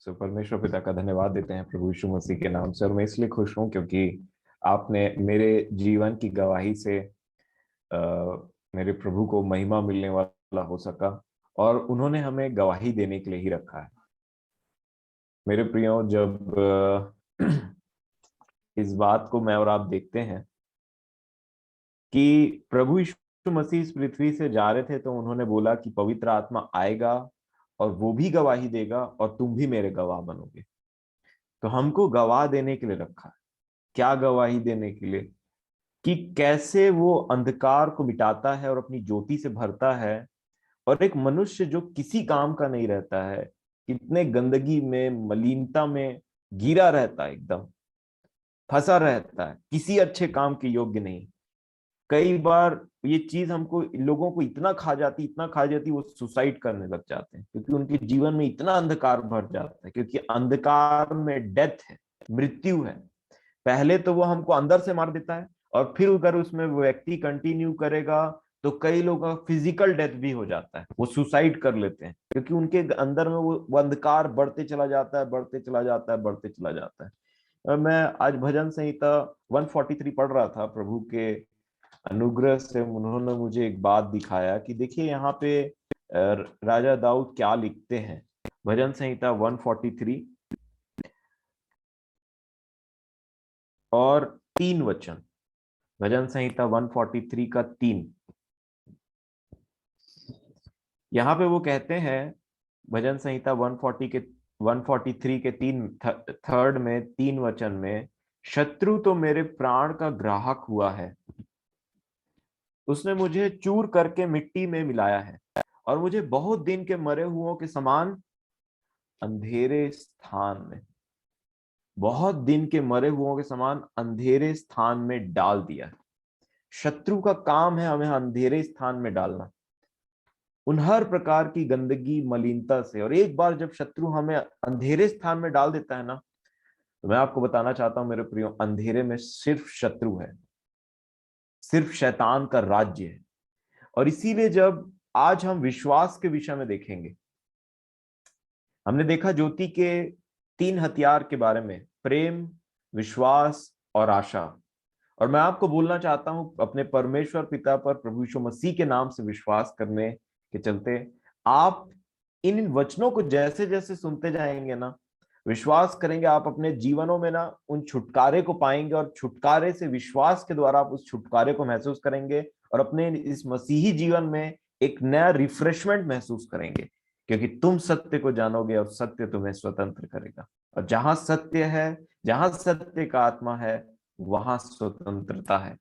परमेश्वर पिता का धन्यवाद देते हैं प्रभु यीशु मसीह के नाम से। और मैं इसलिए खुश हूं क्योंकि आपने मेरे जीवन की गवाही से मेरे प्रभु को महिमा मिलने वाला हो सका, और उन्होंने हमें गवाही देने के लिए ही रखा है। मेरे प्रियो, जब इस बात को मैं और आप देखते हैं कि प्रभु यीशु मसीह इस पृथ्वी से जा रहे थे, तो उन्होंने बोला कि पवित्र आत्मा आएगा और वो भी गवाही देगा और तुम भी मेरे गवाह बनोगे। तो हमको गवाह देने के लिए रखा है। क्या गवाही देने के लिए? कि कैसे वो अंधकार को मिटाता है और अपनी ज्योति से भरता है। और एक मनुष्य जो किसी काम का नहीं रहता है, कितने गंदगी में, मलिनता में गिरा रहता है, एकदम फंसा रहता है, किसी अच्छे काम के योग्य नहीं। कई बार ये चीज हमको, लोगों को इतना खा जाती, वो सुसाइड करने लग जाते हैं, क्योंकि उनके जीवन में इतना अंधकार भर जाता है। क्योंकि अंधकार में डेथ है, मृत्यु है। पहले तो वो हमको अंदर से मार देता है, और फिर अगर उसमें वो व्यक्ति कंटिन्यू करेगा तो कई लोगों का फिजिकल डेथ भी हो जाता है, वो सुसाइड कर लेते हैं, क्योंकि उनके अंदर में वो अंधकार बढ़ते चला जाता है, बढ़ते चला जाता है, बढ़ते चला जाता है। मैं आज भजन संहिता 143 पढ़ रहा था। प्रभु के अनुग्रह से उन्होंने मुझे एक बात दिखाया कि देखिए यहाँ पे राजा दाऊद क्या लिखते हैं। भजन संहिता 143 और 3 वचन। भजन संहिता 143 का 3। यहाँ पे वो कहते हैं, भजन संहिता 143 के 3 में 3 वचन में, शत्रु तो मेरे प्राण का ग्राहक हुआ है, उसने मुझे चूर करके मिट्टी में मिलाया है, और मुझे बहुत दिन के मरे हुओं के समान अंधेरे स्थान में, बहुत दिन के मरे हुओं के समान अंधेरे स्थान में डाल दिया है। शत्रु का काम है हमें अंधेरे स्थान में डालना, उन हर प्रकार की गंदगी, मलिनता से। और एक बार जब शत्रु हमें अंधेरे स्थान में डाल देता है ना, तो मैं आपको बताना चाहता हूं मेरे प्रियो, अंधेरे में सिर्फ शत्रु है, सिर्फ शैतान का राज्य है। और इसीलिए जब आज हम विश्वास के विषय में देखेंगे, हमने देखा ज्योति के 3 हथियार के बारे में, प्रेम, विश्वास और आशा। और मैं आपको बोलना चाहता हूं, अपने परमेश्वर पिता पर प्रभु यीशु मसीह के नाम से विश्वास करने के चलते, आप इन वचनों को जैसे जैसे सुनते जाएंगे ना, विश्वास करेंगे, आप अपने जीवनों में ना उन छुटकारे को पाएंगे, और छुटकारे से, विश्वास के द्वारा आप उस छुटकारे को महसूस करेंगे, और अपने इस मसीही जीवन में एक नया रिफ्रेशमेंट महसूस करेंगे। क्योंकि तुम सत्य को जानोगे और सत्य तुम्हें स्वतंत्र करेगा। और जहां सत्य है, जहां सत्य का आत्मा है, वहां स्वतंत्रता है।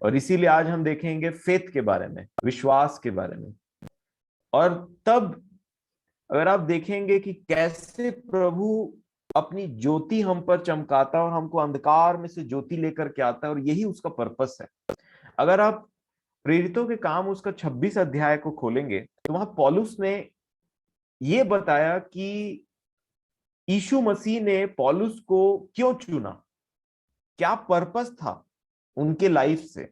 और इसीलिए आज हम देखेंगे फेथ के बारे में, विश्वास के बारे में। और तब अगर आप देखेंगे कि कैसे प्रभु अपनी ज्योति हम पर चमकाता है और हमको अंधकार में से ज्योति लेकर के आता है, और यही उसका पर्पस है। अगर आप प्रेरितों के काम उसका 26 अध्याय को खोलेंगे, तो वहां पौलुस ने यह बताया कि यीशु मसीह ने पौलुस को क्यों चुना, क्या पर्पस था उनके लाइफ से।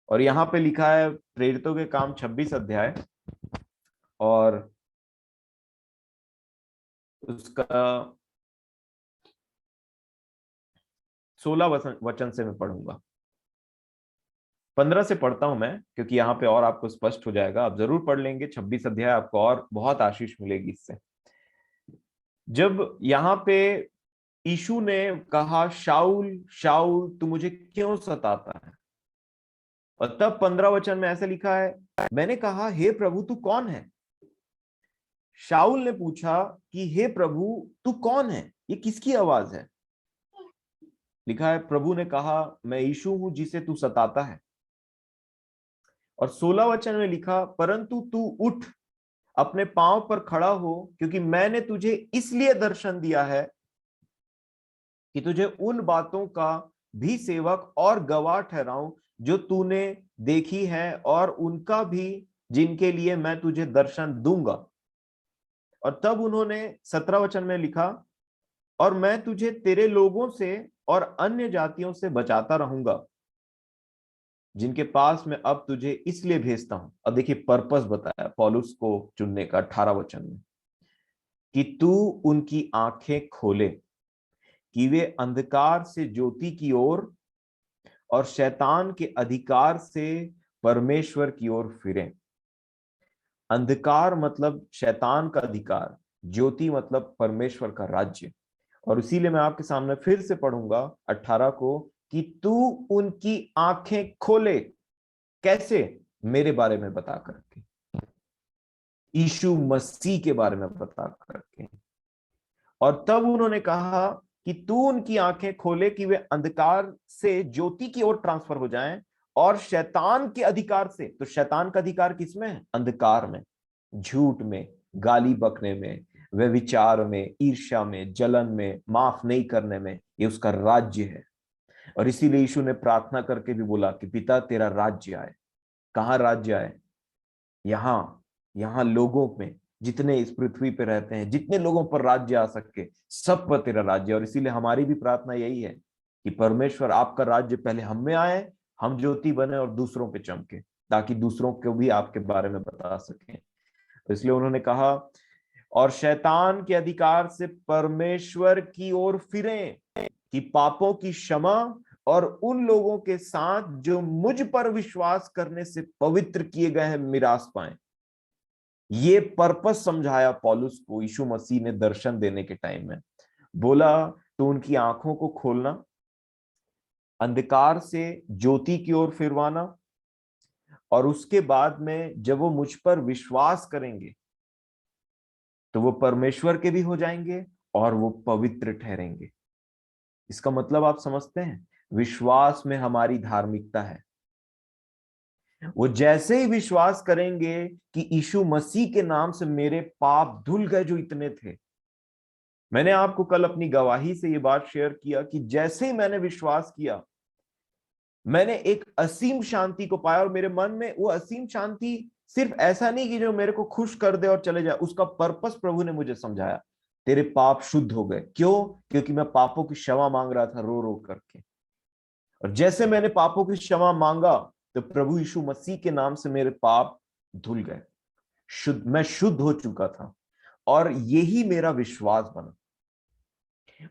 और यहां पे लिखा है प्रेरितों के काम 26 अध्याय और उसका 16 वचन से मैं पढ़ूंगा। 15 से पढ़ता हूं मैं, क्योंकि यहाँ पे और आपको स्पष्ट हो जाएगा। आप जरूर पढ़ लेंगे 26 अध्याय, आपको और बहुत आशीष मिलेगी इससे। जब यहाँ पे यीशु ने कहा, शाऊल शाऊल तू मुझे क्यों सताता है, और तब 15 वचन में ऐसे लिखा है, मैंने कहा हे प्रभु तू कौन है। शाऊल ने पूछा कि हे प्रभु तू कौन है, ये किसकी आवाज है। लिखा है, प्रभु ने कहा, मैं यीशु हूं जिसे तू सताता है। और 16 वचन में लिखा, परंतु तू उठ, अपने पांव पर खड़ा हो, क्योंकि मैंने तुझे इसलिए दर्शन दिया है कि तुझे उन बातों का भी सेवक और गवाह ठहराऊं जो तूने देखी है, और उनका भी जिनके लिए मैं तुझे दर्शन दूंगा। और तब उन्होंने 17 वचन में लिखा, और मैं तुझे तेरे लोगों से और अन्य जातियों से बचाता रहूंगा, जिनके पास मैं अब तुझे इसलिए भेजता हूं। अब देखिए पर्पस बताया पौलुस को चुनने का 18 वचन में। कि तू उनकी आंखें खोले कि वे अंधकार से ज्योति की ओर और शैतान के अधिकार से परमेश्वर की ओर फिरें। अंधकार मतलब शैतान का अधिकार, ज्योति मतलब परमेश्वर का राज्य। और इसीलिए मैं आपके सामने फिर से पढ़ूंगा 18 को, कि तू उनकी आंखें खोले। कैसे? मेरे बारे में बता करके, यीशु मसीह के बारे में बता करके। और तब उन्होंने कहा कि तू उनकी आंखें खोले कि वे अंधकार से ज्योति की ओर ट्रांसफर हो जाएं और शैतान के अधिकार से। तो शैतान का अधिकार किसमें है? अंधकार में, झूठ में, गाली बकने में, व्यभिचार में, ईर्ष्या में, जलन में, माफ नहीं करने में। ये उसका राज्य है। और इसीलिए यीशु ने प्रार्थना करके भी बोला कि पिता तेरा राज्य आए। कहां राज्य आए? यहां, यहां लोगों में, जितने इस पृथ्वी पे रहते हैं, जितने लोगों पर राज्य आ सके, सब पर तेरा राज्य। और इसीलिए हमारी भी प्रार्थना यही है कि परमेश्वर आपका राज्य पहले हम में आए, हम ज्योति बने और दूसरों पे चमके, ताकि दूसरों को भी आपके बारे में बता सकें। तो इसलिए उन्होंने कहा, और शैतान के अधिकार से परमेश्वर की ओर फिरें कि पापों की क्षमा और उन लोगों के साथ जो मुझ पर विश्वास करने से पवित्र किए गए हैं मिरास पाएं। ये पर्पस समझाया पौलुस को यीशु मसीह ने दर्शन देने के टाइम में। बोला तो उनकी आंखों को खोलना, अंधकार से ज्योति की ओर फिरवाना, और उसके बाद में जब वो मुझ पर विश्वास करेंगे तो वो परमेश्वर के भी हो जाएंगे और वो पवित्र ठहरेंगे। इसका मतलब आप समझते हैं? विश्वास में हमारी धार्मिकता है। वो जैसे ही विश्वास करेंगे कि यीशु मसीह के नाम से मेरे पाप धुल गए जो इतने थे। मैंने आपको कल अपनी गवाही से ये बात शेयर किया कि जैसे ही मैंने विश्वास किया, मैंने एक असीम शांति को पाया। और मेरे मन में वो असीम शांति सिर्फ ऐसा नहीं कि जो मेरे को खुश कर दे और चले जाए, उसका पर्पस प्रभु ने मुझे समझाया। तेरे पाप शुद्ध हो गए। क्यों? क्योंकि मैं पापों की क्षमा मांग रहा था रो रो करके। और जैसे मैंने पापों की क्षमा मांगा तो प्रभु यीशु मसीह के नाम से मेरे पाप धुल गए, शुद्ध, मैं शुद्ध हो चुका था। और यही मेरा विश्वास बना,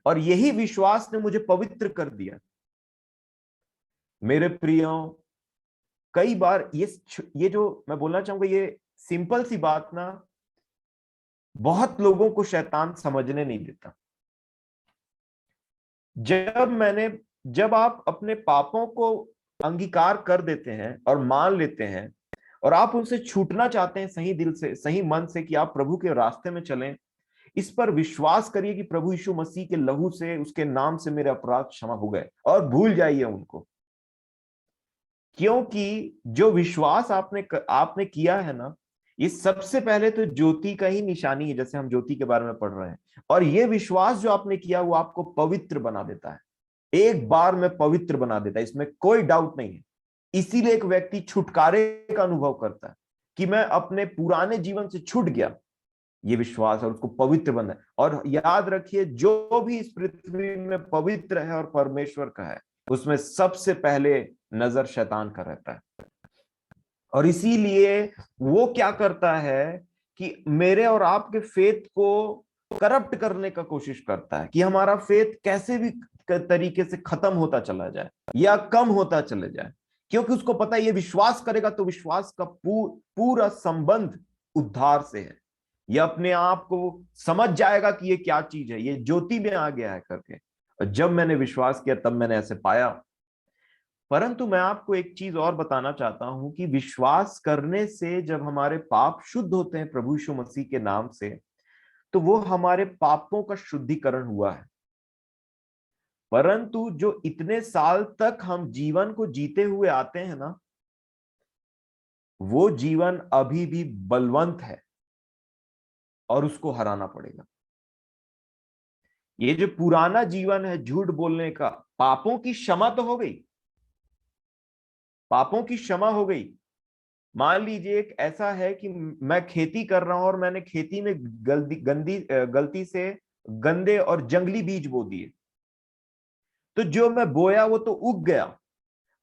और यही विश्वास ने मुझे पवित्र कर दिया। मेरे प्रियो, कई बार ये जो मैं बोलना चाहूंगा, ये सिंपल सी बात ना बहुत लोगों को शैतान समझने नहीं देता। जब आप अपने पापों को अंगीकार कर देते हैं और मान लेते हैं, और आप उनसे छूटना चाहते हैं सही दिल से, सही मन से, कि आप प्रभु के रास्ते में चलें, इस पर विश्वास करिए कि प्रभु यीशु मसीह के लहू से, उसके नाम से मेरे अपराध क्षमा हो गए, और भूल जाइए उनको। क्योंकि जो विश्वास आपने किया है ना, ये सबसे पहले तो ज्योति का ही निशानी है, जैसे हम ज्योति के बारे में पढ़ रहे हैं। और ये विश्वास जो आपने किया वो आपको पवित्र बना देता है, एक बार में पवित्र बना देता है, इसमें कोई डाउट नहीं है। इसीलिए एक व्यक्ति छुटकारे का अनुभव करता है कि मैं अपने पुराने जीवन से छूट गया, ये विश्वास, और उसको पवित्र बना है। और याद रखिए, जो भी इस पृथ्वी में पवित्र है और परमेश्वर का है, उसमें सबसे पहले नजर शैतान का रहता है। और इसीलिए वो क्या करता है कि मेरे और आपके फेथ को करप्ट करने का कोशिश करता है, कि हमारा फेथ कैसे भी तरीके से खत्म होता चला जाए या कम होता चले जाए। क्योंकि उसको पता है ये विश्वास करेगा तो विश्वास का पूरा संबंध उद्धार से है। ये अपने आप को समझ जाएगा कि ये क्या चीज है, ये ज्योति में आ गया है करके। और जब मैंने विश्वास किया तब मैंने ऐसे पाया। परंतु मैं आपको एक चीज और बताना चाहता हूं कि विश्वास करने से जब हमारे पाप शुद्ध होते हैं प्रभु यीशु मसीह के नाम से, तो वो हमारे पापों का शुद्धिकरण हुआ है। परंतु जो इतने साल तक हम जीवन को जीते हुए आते हैं ना, वो जीवन अभी भी बलवंत है और उसको हराना पड़ेगा। ये जो पुराना जीवन है झूठ बोलने का, पापों की क्षमा तो हो गई, पापों की क्षमा हो गई। मान लीजिए एक ऐसा है कि मैं खेती कर रहा हूं और मैंने खेती में गलती से गंदे और जंगली बीज बो दिए, तो जो मैं बोया वो तो उग गया।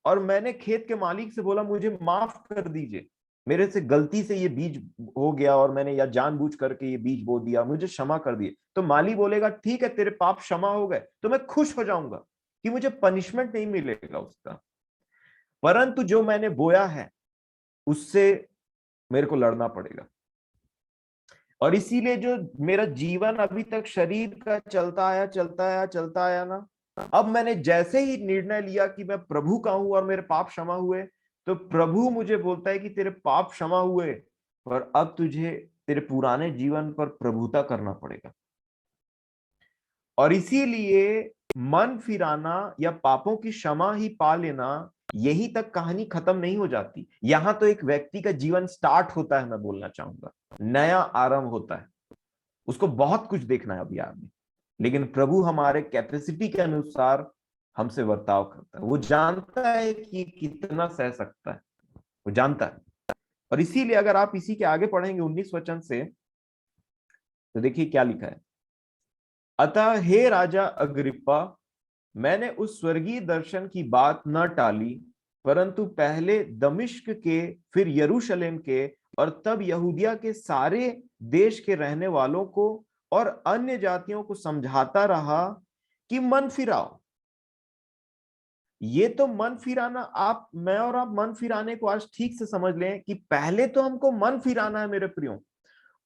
और मैंने खेत के मालिक से बोला मुझे माफ कर दीजिए, मेरे से गलती से ये बीज हो गया और मैंने या जानबूझ करके ये बीज बो दिया, मुझे क्षमा कर दिए। तो माली बोलेगा ठीक है, तेरे पाप क्षमा हो गए, तो मैं खुश हो जाऊंगा कि मुझे पनिशमेंट नहीं मिलेगा उसका। परंतु जो मैंने बोया है उससे मेरे को लड़ना पड़ेगा। और इसीलिए जो मेरा जीवन अभी तक शरीर का चलता आया ना, अब मैंने जैसे ही निर्णय लिया कि मैं प्रभु का हूं और मेरे पाप क्षमा हुए, तो प्रभु मुझे बोलता है कि तेरे पाप क्षमा हुए, पर अब तुझे तेरे पुराने जीवन पर प्रभुता करना पड़ेगा। और इसीलिए मन फिराना या पापों की क्षमा ही पा लेना, यही तक कहानी खत्म नहीं हो जाती। यहां तो एक व्यक्ति का जीवन स्टार्ट होता है, मैं बोलना चाहूंगा, नया आरंभ होता है। उसको बहुत कुछ देखना है अभी आगे, लेकिन प्रभु हमारे कैपेसिटी के अनुसार हमसे बर्ताव करता है। वो जानता है कि कितना सह सकता है, वो जानता है। और इसीलिए अगर आप इसी के आगे पढ़ेंगे 19 वचन से, तो देखिए क्या लिखा है। अतः हे राजा अग्रिप्पा, मैंने उस स्वर्गीय दर्शन की बात न टाली, परंतु पहले दमिश्क के, फिर यरूशलेम के, और तब यहूदिया के सारे देश के रहने वालों को और अन्य जातियों को समझाता रहा कि मन फिराओ। ये तो मन फिराना, आप, मैं और आप मन फिराने को आज ठीक से समझ लें कि पहले तो हमको मन फिराना है मेरे प्रियो,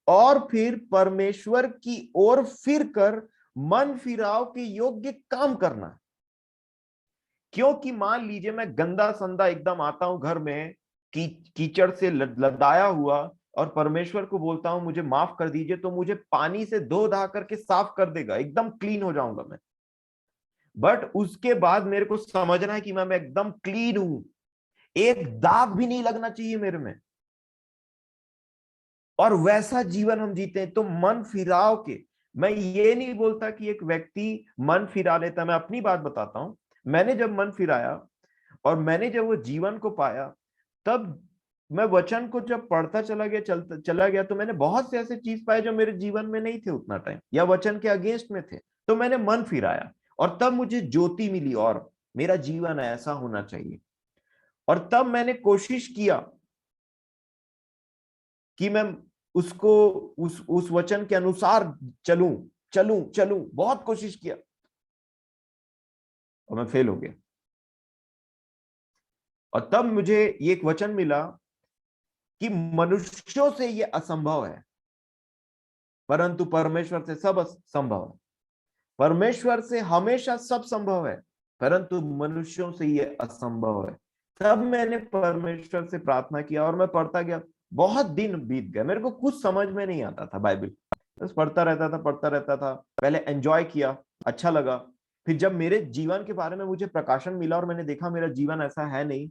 और फिर परमेश्वर की ओर फिर कर मन फिराव के योग्य काम करना है। क्योंकि मान लीजिए मैं गंदा संदा एकदम आता हूं घर में, कीचड़ से लदाया हुआ, और परमेश्वर को बोलता हूं मुझे माफ कर दीजिए, तो मुझे पानी से धो धा करके साफ कर देगा, एकदम क्लीन हो जाऊंगा मैं। बट उसके बाद मेरे को समझना है कि मैं एकदम क्लीन हूं, एक दाग भी नहीं लगना चाहिए मेरे में, और वैसा जीवन हम जीते हैं। तो मन फिराव के, मैं ये नहीं बोलता कि एक व्यक्ति मन फिरा लेता, मैं अपनी बात बताता हूं। मैंने जब मन फिराया और मैंने जब वो जीवन को पाया, तब मैं वचन को जब पढ़ता चला गया, तो मैंने बहुत से ऐसे चीज पाए जो मेरे जीवन में नहीं थे उतना टाइम, या वचन के अगेंस्ट में थे। तो मैंने मन फिराया और तब मुझे ज्योति मिली, और मेरा जीवन ऐसा होना चाहिए। और तब मैंने कोशिश किया कि मैं उसको, उस वचन के अनुसार चलूं चलूं चलूं, बहुत कोशिश किया और मैं फेल हो गया। और तब मुझे ये एक वचन मिला कि मनुष्यों से ये असंभव है, परंतु परमेश्वर से सब संभव है। परमेश्वर से हमेशा सब संभव है, परंतु मनुष्यों से ये असंभव है। तब मैंने परमेश्वर से प्रार्थना किया और मैं पढ़ता गया। बहुत दिन बीत गए, मेरे को कुछ समझ में नहीं आता था बाइबल, बस पढ़ता रहता था। पहले एंजॉय किया, अच्छा लगा। फिर जब मेरे जीवन के बारे में मुझे प्रकाशन मिला और मैंने देखा मेरा जीवन ऐसा है नहीं,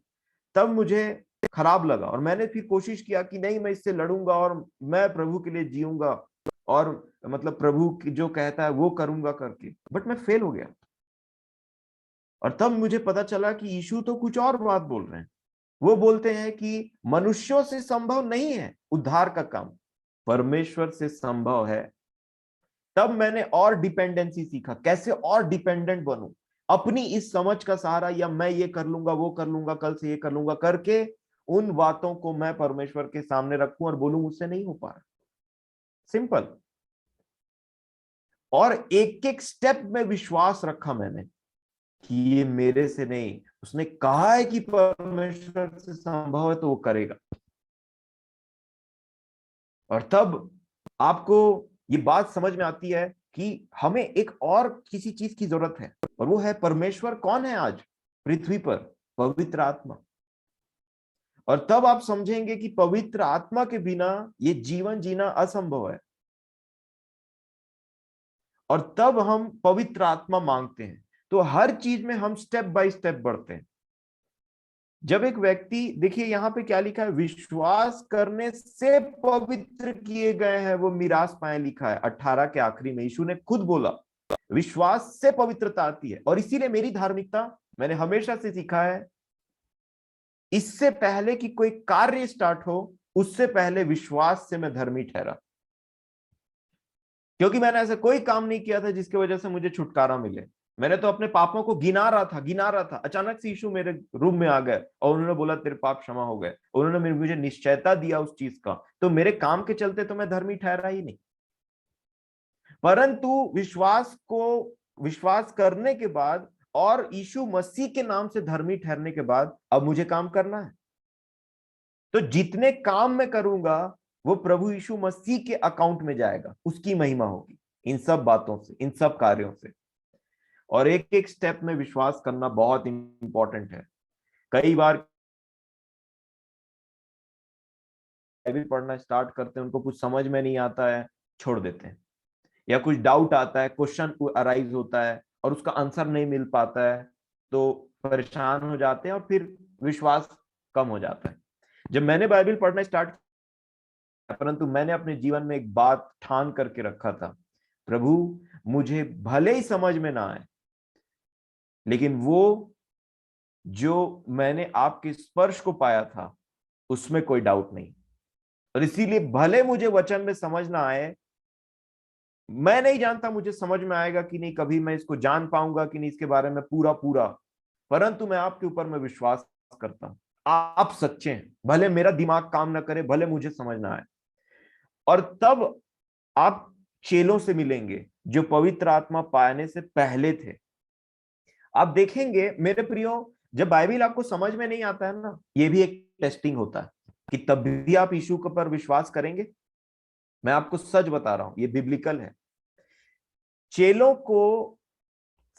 तब मुझे खराब लगा, और मैंने फिर कोशिश किया कि नहीं, मैं इससे लड़ूंगा और मैं प्रभु के लिए जीऊंगा, और मतलब प्रभु की जो कहता है वो करूंगा करके। बट मैं फेल हो गया। और तब मुझे पता चला कि यीशु तो कुछ और बात बोल रहे हैं। वो बोलते हैं कि मनुष्यों से संभव नहीं है उद्धार का काम, परमेश्वर से संभव है। तब मैंने और डिपेंडेंसी सीखा, कैसे और डिपेंडेंट बनूं, अपनी इस समझ का सहारा, या मैं ये कर लूंगा, वो कर लूंगा, कल से ये कर लूंगा करके उन बातों को मैं परमेश्वर के सामने रखूं और बोलूं मुझसे नहीं हो पा रहा। सिंपल। और एक एक स्टेप में विश्वास रखा मैंने कि ये मेरे से नहीं, उसने कहा है कि परमेश्वर से संभव है तो वो करेगा। और तब आपको ये बात समझ में आती है कि हमें एक और किसी चीज की जरूरत है, और वो है परमेश्वर कौन है आज पृथ्वी पर? पवित्र आत्मा। और तब आप समझेंगे कि पवित्र आत्मा के बिना ये जीवन जीना असंभव है। और तब हम पवित्र आत्मा मांगते हैं, तो हर चीज में हम स्टेप बाय स्टेप बढ़ते हैं। जब एक व्यक्ति, देखिए यहां पे क्या लिखा है, विश्वास करने से पवित्र किए गए हैं वो मिरास पाए, लिखा है 18 के आखिरी में। यीशु ने खुद बोला विश्वास से पवित्रता आती है। और इसीलिए मेरी धार्मिकता, मैंने हमेशा से सीखा है, इससे पहले कि कोई कार्य स्टार्ट हो, उससे पहले विश्वास से मैं धर्मी ठहरा। क्योंकि मैंने ऐसा कोई काम नहीं किया था जिसकी वजह से मुझे छुटकारा मिले। मैंने तो अपने पापों को गिना रहा था, अचानक से यीशु मेरे रूम में आ गए और उन्होंने बोला तेरे पाप क्षमा हो गए। उन्होंने मुझे निश्चयता दिया उस चीज का, तो मेरे काम के चलते तो मैं धर्मी ठहरा ही नहीं, परंतु विश्वास करने के बाद और यीशु मसीह के नाम से धर्मी ठहरने के बाद अब मुझे काम करना है। तो जितने काम मैं करूंगा वो प्रभु यीशु मसीह के अकाउंट में जाएगा, उसकी महिमा होगी इन सब बातों से, इन सब कार्यों से। और एक एक स्टेप में विश्वास करना बहुत इंपॉर्टेंट है। कई बार बाइबल पढ़ना स्टार्ट करते हैं, उनको कुछ समझ में नहीं आता है, छोड़ देते हैं, या कुछ डाउट आता है, क्वेश्चन अराइज होता है और उसका आंसर नहीं मिल पाता है, तो परेशान हो जाते हैं और फिर विश्वास कम हो जाता है। जब मैंने बाइबल पढ़ना स्टार्ट किया, परंतु मैंने अपने जीवन में एक बात ठान करके रखा था, प्रभु मुझे भले ही समझ में ना आए, लेकिन वो जो मैंने आपके स्पर्श को पाया था उसमें कोई डाउट नहीं, और इसीलिए भले मुझे वचन में समझ ना आए, मैं नहीं जानता मुझे समझ में आएगा कि नहीं, कभी मैं इसको जान पाऊंगा कि नहीं इसके बारे में पूरा पूरा, परंतु मैं आपके ऊपर में विश्वास करता हूं, आप सच्चे हैं, भले मेरा दिमाग काम ना करे, भले मुझे समझ ना आए। और तब आप चेलों से मिलेंगे जो पवित्र आत्मा पाने से पहले थे। आप देखेंगे मेरे प्रियो, जब बाइबल आपको समझ में नहीं आता है ना, ये भी एक टेस्टिंग होता है कि तब भी आप यीशु पर विश्वास करेंगे। मैं आपको सच बता रहा हूं, ये बिब्लिकल है। चेलों को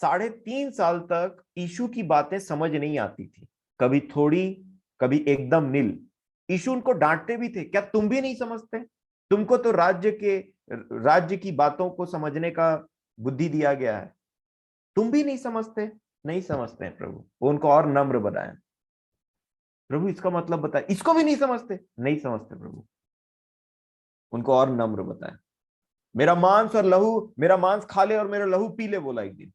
3.5 साल तक यीशु की बातें समझ नहीं आती थी, कभी थोड़ी, कभी एकदम नील। यीशु उनको डांटते भी थे, क्या तुम भी नहीं समझते? तुमको तो राज्य की बातों को समझने का बुद्धि दिया गया है, तुम भी नहीं समझते? नहीं समझते हैं प्रभु। वो उनको और नम्र बनाए, प्रभु इसका मतलब बताए, इसको भी नहीं समझते? नहीं समझते प्रभु। उनको और नम्र बताए, मेरा मांस खा ले और मेरा लहू पी ले, बोला एक दिन।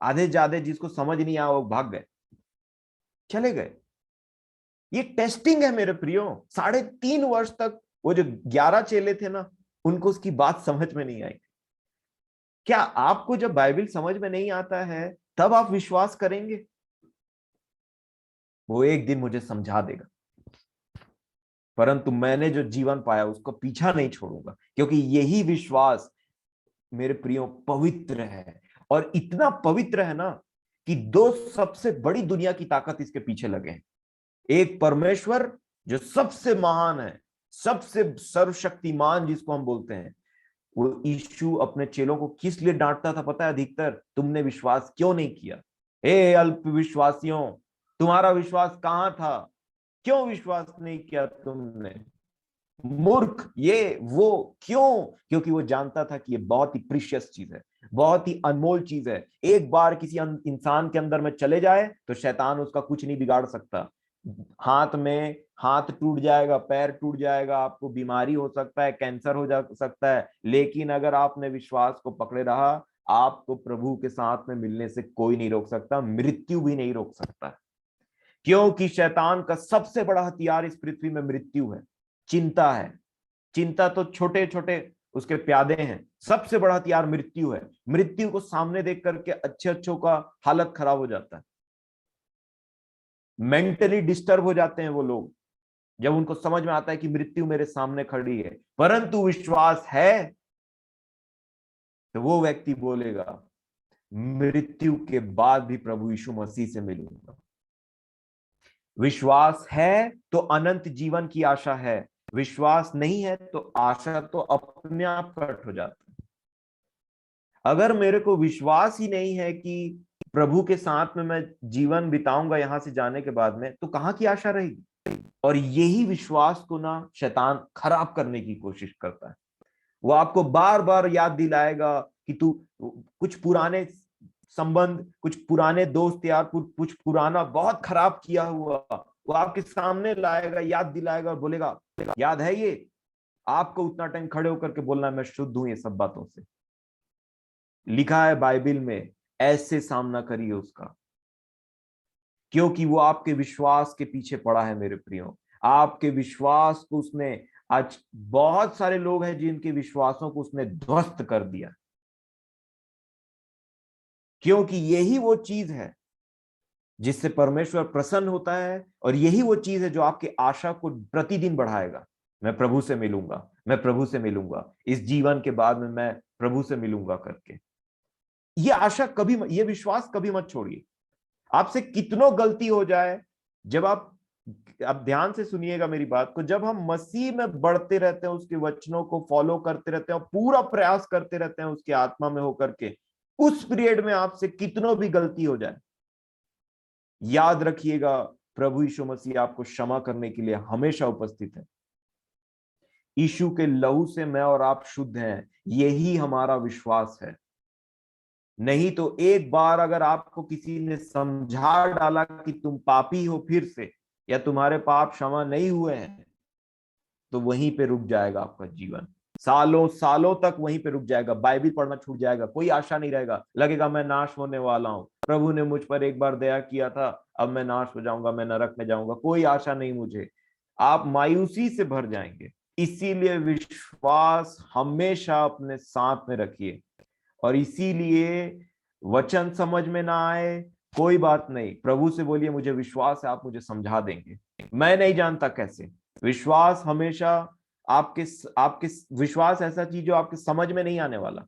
आधे ज्यादा जिसको समझ नहीं आया वो भाग गए, चले गए। ये टेस्टिंग है मेरे प्रियो। 3.5 वर्ष तक वो जो 11 चेले थे ना, उनको उसकी बात समझ में नहीं आई। क्या आपको जब बाइबल समझ में नहीं आता है तब आप विश्वास करेंगे? वो एक दिन मुझे समझा देगा, परंतु मैंने जो जीवन पाया उसको पीछा नहीं छोड़ूंगा, क्योंकि यही विश्वास मेरे प्रियो पवित्र है। और इतना पवित्र है ना कि दो सबसे बड़ी दुनिया की ताकत इसके पीछे लगे हैं। एक परमेश्वर जो सबसे महान है, सबसे सर्वशक्तिमान जिसको हम बोलते हैं, वो यीशु अपने चेलों को किस लिए डांटता था पता है? अधिकतर, तुमने विश्वास क्यों नहीं किया? हे अल्प विश्वासियों, तुम्हारा विश्वास कहां था? क्यों विश्वास नहीं किया तुमने? मूर्ख, ये वो। क्यों? क्योंकि वो जानता था कि ये बहुत ही प्रीशियस चीज है, बहुत ही अनमोल चीज है। एक बार किसी इंसान के अंदर में चले जाए तो शैतान उसका कुछ नहीं बिगाड़ सकता। हाथ टूट जाएगा, पैर टूट जाएगा, आपको बीमारी हो सकता है, कैंसर हो जा सकता है, लेकिन अगर आपने विश्वास को पकड़े रहा, आपको प्रभु के साथ में मिलने से कोई नहीं रोक सकता, मृत्यु भी नहीं रोक सकता। क्योंकि शैतान का सबसे बड़ा हथियार इस पृथ्वी में मृत्यु है, चिंता है। चिंता तो छोटे छोटे उसके प्यादे हैं, सबसे बड़ा हथियार मृत्यु है। मृत्यु को सामने देख करके अच्छे अच्छों का हालत खराब हो जाता है, मेंटली डिस्टर्ब हो जाते हैं वो लोग जब उनको समझ में आता है कि मृत्यु मेरे सामने खड़ी है। परंतु विश्वास है तो वो व्यक्ति बोलेगा, मृत्यु के बाद भी प्रभु यीशु मसीह से मिलूंगा। विश्वास है तो अनंत जीवन की आशा है, विश्वास नहीं है तो आशा तो अपने आप कट हो जाती है। अगर मेरे को विश्वास ही नहीं है कि प्रभु के साथ में मैं जीवन बिताऊंगा यहां से जाने के बाद में, तो कहां की आशा रहेगी? और यही विश्वास को ना शैतान खराब करने की कोशिश करता है। वो आपको बार बार याद दिलाएगा कि तू कुछ पुराने संबंध, कुछ पुराने दोस्त यार, कुछ पुराना बहुत खराब किया हुआ वो आपके सामने लाएगा, याद दिलाएगा और बोलेगा, याद है ये? आपको उतना टाइम खड़े होकर के बोलना मैं शुद्ध हूं ये सब बातों से। लिखा है बाइबल में, ऐसे सामना करिए उसका, क्योंकि वो आपके विश्वास के पीछे पड़ा है मेरे प्रियो। आपके विश्वास को उसने, आज बहुत सारे लोग हैं जिनके विश्वासों को उसने ध्वस्त कर दिया। क्योंकि यही वो चीज है जिससे परमेश्वर प्रसन्न होता है, और यही वो चीज है जो आपकी आशा को प्रतिदिन बढ़ाएगा। मैं प्रभु से मिलूंगा, मैं प्रभु से मिलूंगा, इस जीवन के बाद में मैं प्रभु से मिलूंगा करके। ये आशा कभी, ये विश्वास कभी मत छोड़िए। आपसे कितनों गलती हो जाए, जब आप ध्यान से सुनिएगा मेरी बात को, जब हम मसीह में बढ़ते रहते हैं, उसके वचनों को फॉलो करते रहते हैं और पूरा प्रयास करते रहते हैं उसकी आत्मा में होकर के, उस पीरियड में आपसे कितनों भी गलती हो जाए, याद रखिएगा प्रभु यीशु मसीह आपको क्षमा करने के लिए हमेशा उपस्थित है। यीशु के लहू से मैं और आप शुद्ध हैं, यही हमारा विश्वास है। नहीं तो एक बार अगर आपको किसी ने समझा डाला कि तुम पापी हो फिर से, या तुम्हारे पाप क्षमा नहीं हुए हैं, तो वहीं पे रुक जाएगा आपका जीवन। सालों सालों तक वहीं पे रुक जाएगा, बाइबल पढ़ना छूट जाएगा, कोई आशा नहीं रहेगा, लगेगा मैं नाश होने वाला हूं, प्रभु ने मुझ पर एक बार दया किया था, अब मैं नाश हो जाऊंगा, मैं नरक में जाऊंगा, कोई आशा नहीं मुझे। आप मायूसी से भर जाएंगे। इसीलिए विश्वास हमेशा अपने साथ में रखिए। और इसीलिए वचन समझ में ना आए, कोई बात नहीं, प्रभु से बोलिए मुझे विश्वास है आप मुझे समझा देंगे, मैं नहीं जानता कैसे। विश्वास हमेशा आपके आपके विश्वास ऐसा चीज जो आपके समझ में नहीं आने वाला।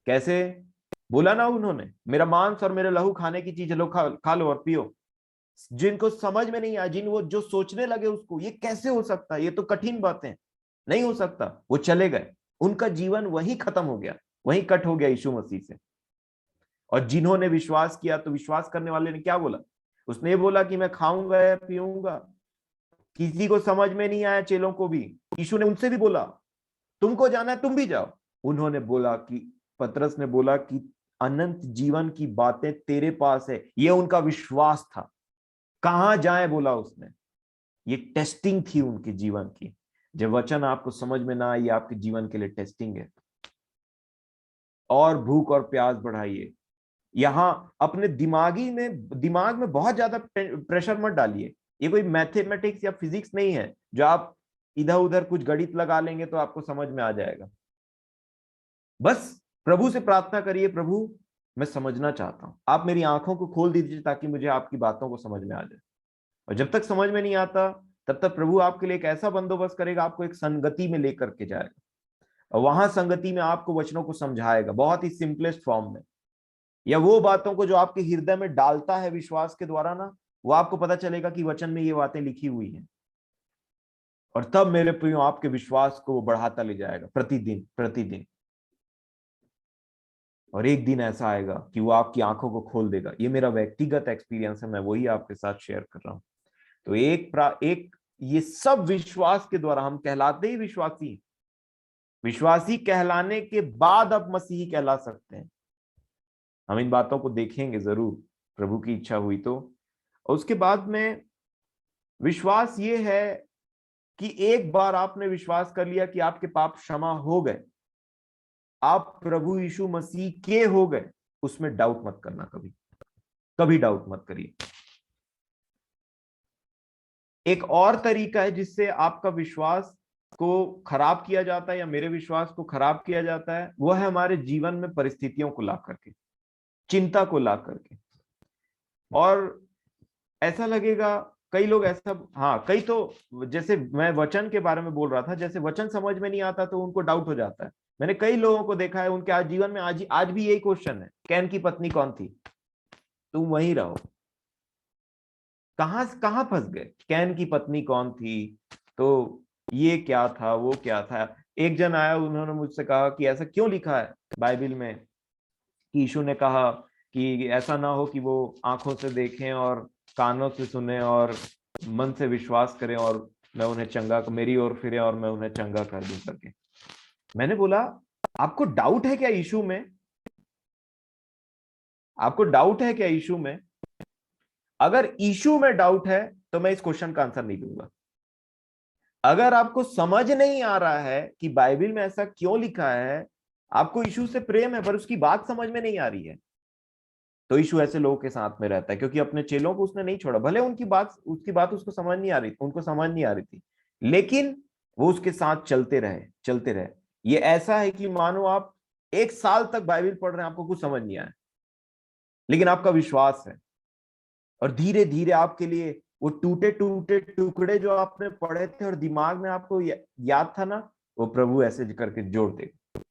कैसे? बोला ना उन्होंने, मेरा मांस और मेरे लहू खाने की चीज है, लो खा लो और पियो। जिनको समझ में नहीं आया, जिन वो जो सोचने लगे उसको, ये कैसे हो सकता है, ये तो कठिन बातें, नहीं हो सकता, वो चले गए, उनका जीवन वही खत्म हो गया, वही कट हो गया यीशु मसीह से। और जिन्होंने विश्वास किया, तो विश्वास करने वाले ने क्या बोला? उसने ये बोला कि मैं खाऊंगा या पीऊंगा। किसी को समझ में नहीं आया, चेलों को भी। यीशु ने उनसे भी बोला तुमको जाना है तुम भी जाओ। उन्होंने बोला कि, पतरस ने बोला कि अनंत जीवन की बातें तेरे पास है, ये उनका विश्वास था। कहां जाए बोला उसने। ये टेस्टिंग थी उनके जीवन की। जब वचन आपको समझ में ना आए, ये आपके जीवन के लिए टेस्टिंग है। और भूख और प्यास बढ़ाइए। यहां अपने दिमाग में बहुत ज्यादा प्रेशर मत डालिए। ये कोई मैथमेटिक्स या फिजिक्स नहीं है जो आप इधर उधर कुछ गणित लगा लेंगे तो आपको समझ में आ जाएगा। बस प्रभु से प्रार्थना करिए, प्रभु मैं समझना चाहता हूं, आप मेरी आंखों को खोल दीजिए ताकि मुझे आपकी बातों को समझ में आ जाए। और जब तक समझ में नहीं आता, तब तक प्रभु आपके लिए एक ऐसा बंदोबस्त करेगा, आपको एक संगति में लेकर के जाएगा, और वहां संगति में आपको वचनों को समझाएगा बहुत ही सिंपलेस्ट फॉर्म में, या वो बातों को जो आपके हृदय में डालता है विश्वास के द्वारा ना, वो आपको पता चलेगा कि वचन में ये बातें लिखी हुई हैं। और तब मेरे प्रियो आपके विश्वास को वो बढ़ाता ले जाएगा प्रतिदिन प्रतिदिन। और एक दिन ऐसा आएगा कि वो आपकी आंखों को खोल देगा। ये मेरा व्यक्तिगत एक्सपीरियंस है, मैं वही आपके साथ शेयर कर रहा हूं। तो एक ये सब विश्वास के द्वारा हम कहलाते ही विश्वासी। विश्वासी कहलाने के बाद अब मसीही कहला सकते हैं। हम इन बातों को देखेंगे जरूर, प्रभु की इच्छा हुई तो। और उसके बाद में विश्वास ये है कि एक बार आपने विश्वास कर लिया कि आपके पाप क्षमा हो गए, आप प्रभु यीशु मसीह के हो गए, उसमें डाउट मत करना, कभी कभी डाउट मत करिए। एक और तरीका है जिससे आपका विश्वास को खराब किया जाता है, या मेरे विश्वास को खराब किया जाता है, वो है हमारे जीवन में परिस्थितियों को ला करके, चिंता को ला करके। और ऐसा लगेगा, कई लोग ऐसा, हाँ कई तो, जैसे मैं वचन के बारे में बोल रहा था, जैसे वचन समझ में नहीं आता तो उनको डाउट हो जाता है। मैंने कई लोगों को देखा है, उनके आज जीवन में आज भी यही क्वेश्चन है, कैन की पत्नी कौन थी? तुम वहीं रहो, कहां कहां फंस गए, कैन की पत्नी कौन थी, तो ये क्या था वो क्या था। एक जन आया, उन्होंने मुझसे कहा कि ऐसा क्यों लिखा है बाइबल में कि यीशु ने कहा कि ऐसा ना हो कि वो आंखों से देखें और कानों से सुने और मन से विश्वास करें और मैं उन्हें चंगा, मेरी ओर फिरे और मैं उन्हें चंगा कर दूं करके। मैंने बोला आपको डाउट है क्या यीशु में? आपको डाउट है क्या यीशु में? अगर यीशु में डाउट है तो मैं इस क्वेश्चन का आंसर नहीं दूंगा। अगर आपको समझ नहीं आ रहा है कि बाइबल में ऐसा क्यों लिखा है, आपको यीशु से प्रेम है पर उसकी बात समझ में नहीं आ रही है, तो यीशु ऐसे लोगों के साथ में रहता है, क्योंकि अपने चेलों को उसने नहीं छोड़ा। भले उसकी बात उसको समझ नहीं आ रही, उनको समझ नहीं आ रही थी, लेकिन वो उसके साथ चलते रहे चलते रहे। ये ऐसा है कि मानो आप 1 साल तक बाइबल पढ़ रहे हैं, आपको कुछ समझ नहीं आया, लेकिन आपका विश्वास है। और धीरे धीरे आपके लिए वो टूटे टूटे टुकड़े जो आपने पढ़े थे और दिमाग में आपको याद था ना, वो प्रभु ऐसे करके जोड़ देगा।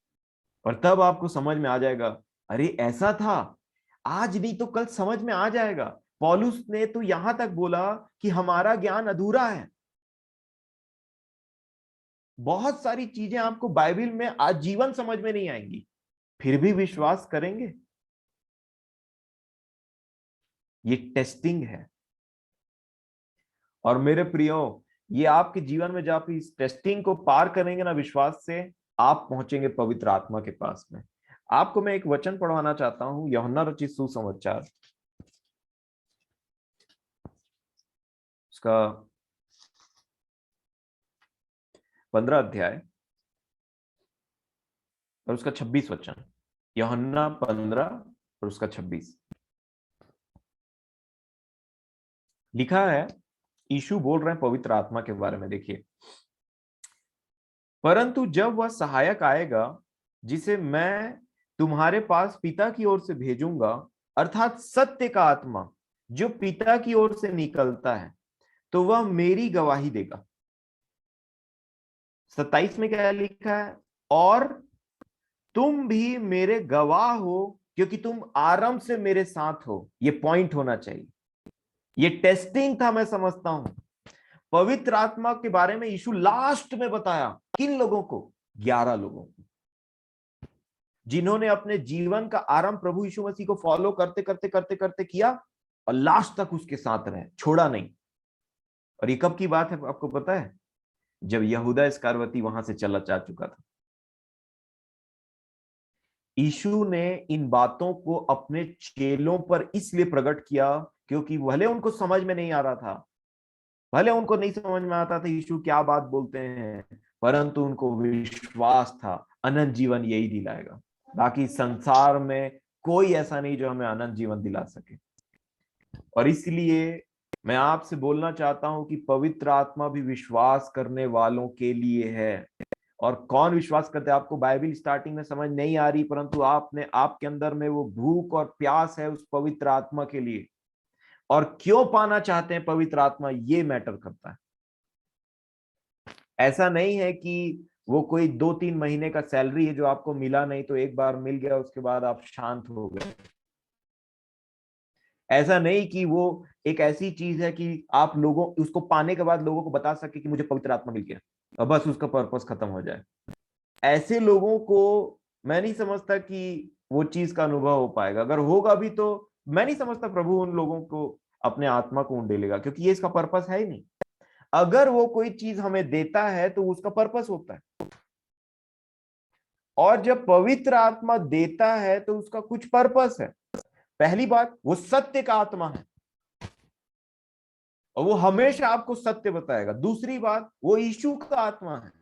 और तब आपको समझ में आ जाएगा, अरे ऐसा था, आज नहीं तो कल समझ में आ जाएगा। पौलुस ने तो यहां तक बोला कि हमारा ज्ञान अधूरा है। बहुत सारी चीजें आपको बाइबल में आजीवन समझ में नहीं आएंगी, फिर भी विश्वास करेंगे। ये टेस्टिंग है। और मेरे प्रियो, ये आपके जीवन में जब आप इस टेस्टिंग को पार करेंगे ना विश्वास से, आप पहुंचेंगे पवित्र आत्मा के पास में। आपको मैं एक वचन पढ़वाना चाहता हूं, यूहन्ना रचित सुसमाचार, उसका 15 अध्याय और उसका 26 वचन। यूहन्ना 15 और उसका 26 लिखा है। यीशु बोल रहे हैं पवित्र आत्मा के बारे में। देखिए, परंतु जब वह सहायक आएगा जिसे मैं तुम्हारे पास पिता की ओर से भेजूंगा, अर्थात सत्य का आत्मा जो पिता की ओर से निकलता है, तो वह मेरी गवाही देगा। 27 में क्या लिखा है? और तुम भी मेरे गवाह हो क्योंकि तुम आरंभ से मेरे साथ हो। ये पॉइंट होना चाहिए। ये टेस्टिंग था, मैं समझता हूं। पवित्र आत्मा के बारे में यीशु लास्ट में बताया किन लोगों को? 11 लोगों को, जिन्होंने अपने जीवन का आरंभ प्रभु यीशु मसीह को फॉलो करते करते करते करते किया और लास्ट तक उसके साथ रहे, छोड़ा नहीं। और ये कब की बात है आपको पता है? जब यहूदा इस्करियोती वहां से चला जा चुका था। यीशु ने इन बातों को अपने चेलों पर इसलिए प्रकट किया क्योंकि भले उनको समझ में नहीं आ रहा था, भले उनको नहीं समझ में आता था यीशु क्या बात बोलते हैं, परंतु उनको विश्वास था अनंत जीवन यही दिलाएगा। बाकी संसार में कोई ऐसा नहीं जो हमें अनंत जीवन दिला सके। और इसलिए मैं आपसे बोलना चाहता हूं कि पवित्र आत्मा भी विश्वास करने वालों के लिए है। और कौन विश्वास करते हैं? आपको बाइबल स्टार्टिंग में समझ नहीं आ रही, परंतु आपके अंदर में वो भूख और प्यास है उस पवित्र आत्मा के लिए। और क्यों पाना चाहते हैं पवित्र आत्मा, ये मैटर करता है। ऐसा नहीं है कि वो कोई 2-3 महीने का सैलरी है जो आपको मिला नहीं तो एक बार मिल गया उसके बाद आप शांत हो गए। ऐसा नहीं कि वो एक ऐसी चीज है कि आप लोगों उसको पाने के बाद लोगों को बता सके कि मुझे पवित्र आत्मा मिल गया और बस उसका पर्पस खत्म हो जाए। ऐसे लोगों को मैं नहीं समझता कि वो चीज का अनुभव हो पाएगा। अगर होगा भी तो मैं नहीं समझता प्रभु उन लोगों को अपने आत्मा को ढेलेगा, क्योंकि ये इसका पर्पस है ही नहीं। अगर वो कोई चीज हमें देता है तो उसका पर्पस होता है। और जब पवित्र आत्मा देता है तो उसका कुछ पर्पस है। पहली बात, वो सत्य का आत्मा है और वो हमेशा आपको सत्य बताएगा। दूसरी बात, वो यीशु का आत्मा है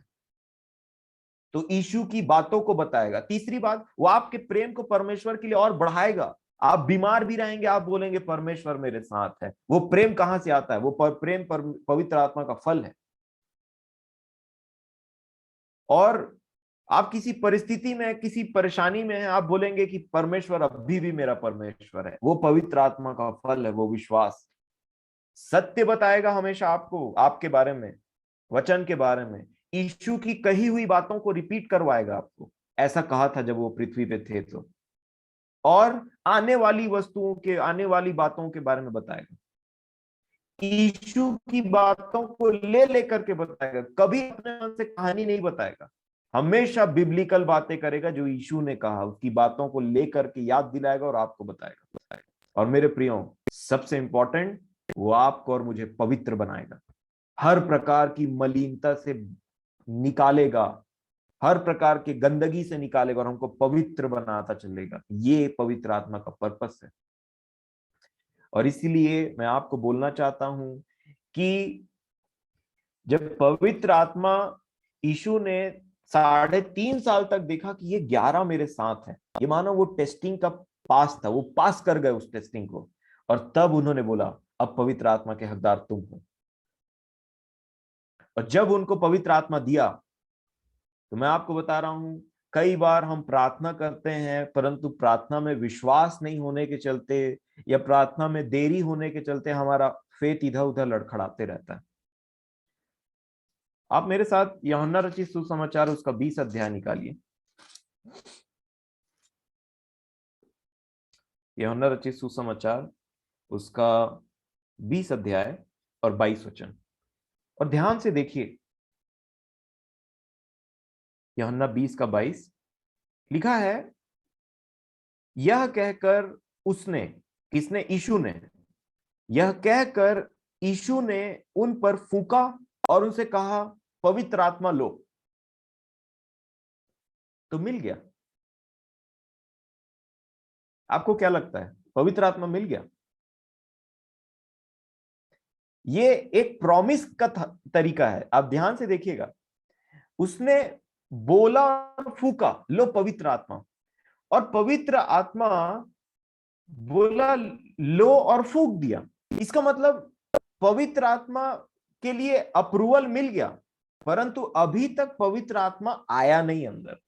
तो यीशु की बातों को बताएगा। तीसरी बात, वो आपके प्रेम को परमेश्वर के लिए और बढ़ाएगा। आप बीमार भी रहेंगे, आप बोलेंगे परमेश्वर मेरे साथ है। वो प्रेम कहां से आता है? वो प्रेम पवित्र आत्मा का फल है। और आप किसी परिस्थिति में, किसी परेशानी में हैं, आप बोलेंगे कि परमेश्वर अभी भी मेरा परमेश्वर है। वो पवित्र आत्मा का फल है, वो विश्वास। सत्य बताएगा हमेशा आपको, आपके बारे में, वचन के बारे में। यीशु की कही हुई बातों को रिपीट करवाएगा आपको, ऐसा कहा था जब वो पृथ्वी पे थे तो। और आने वाली वस्तुओं के, आने वाली बातों के बारे में बताएगा। यीशु की बातों को ले लेकर के बताएगा, कभी अपने मन से कहानी नहीं बताएगा। हमेशा बिब्लिकल बातें करेगा, जो यीशु ने कहा उसकी बातों को लेकर के याद दिलाएगा और आपको बताएगा। और मेरे प्रियो, सबसे इंपॉर्टेंट, वो आपको और मुझे पवित्र बनाएगा, हर प्रकार की मलिनता से निकालेगा, हर प्रकार की गंदगी से निकालेगा और हमको पवित्र बनाता चलेगा। ये पवित्र आत्मा का पर्पस है। और इसीलिए मैं आपको बोलना चाहता हूं कि जब पवित्र आत्मा, यीशु ने 3.5 साल तक देखा कि ये 11 मेरे साथ हैं, ये मानो वो टेस्टिंग का पास था, वो पास कर गए उस टेस्टिंग को। और तब उन्होंने बोला अब पवित्र आत्मा के हकदार तुम हो। और जब उनको पवित्र आत्मा दिया, तो मैं आपको बता रहा हूं, कई बार हम प्रार्थना करते हैं परंतु प्रार्थना में विश्वास नहीं होने के चलते या प्रार्थना में देरी होने के चलते हमारा फेथ इधर उधर लड़खड़ाते रहता है। आप मेरे साथ यूहन्ना रचित सुसमाचार उसका 20 अध्याय निकालिए। यूहन्ना रचित सुसमाचार उसका 20 अध्याय और 22 वचन, और ध्यान से देखिए। यूहन्ना 20 का 22 लिखा है, यह कहकर उसने, किसने? यीशु ने। यह कहकर यीशु ने उन पर फूंका और उनसे कहा, पवित्र आत्मा लो। तो मिल गया। आपको क्या लगता है, पवित्र आत्मा मिल गया? ये एक प्रॉमिस का तरीका है। आप ध्यान से देखिएगा, उसने बोला और फूंका, लो पवित्र आत्मा, और पवित्र आत्मा बोला लो और फूंक दिया। इसका मतलब पवित्र आत्मा के लिए अप्रूवल मिल गया, परंतु अभी तक पवित्र आत्मा आया नहीं अंदर।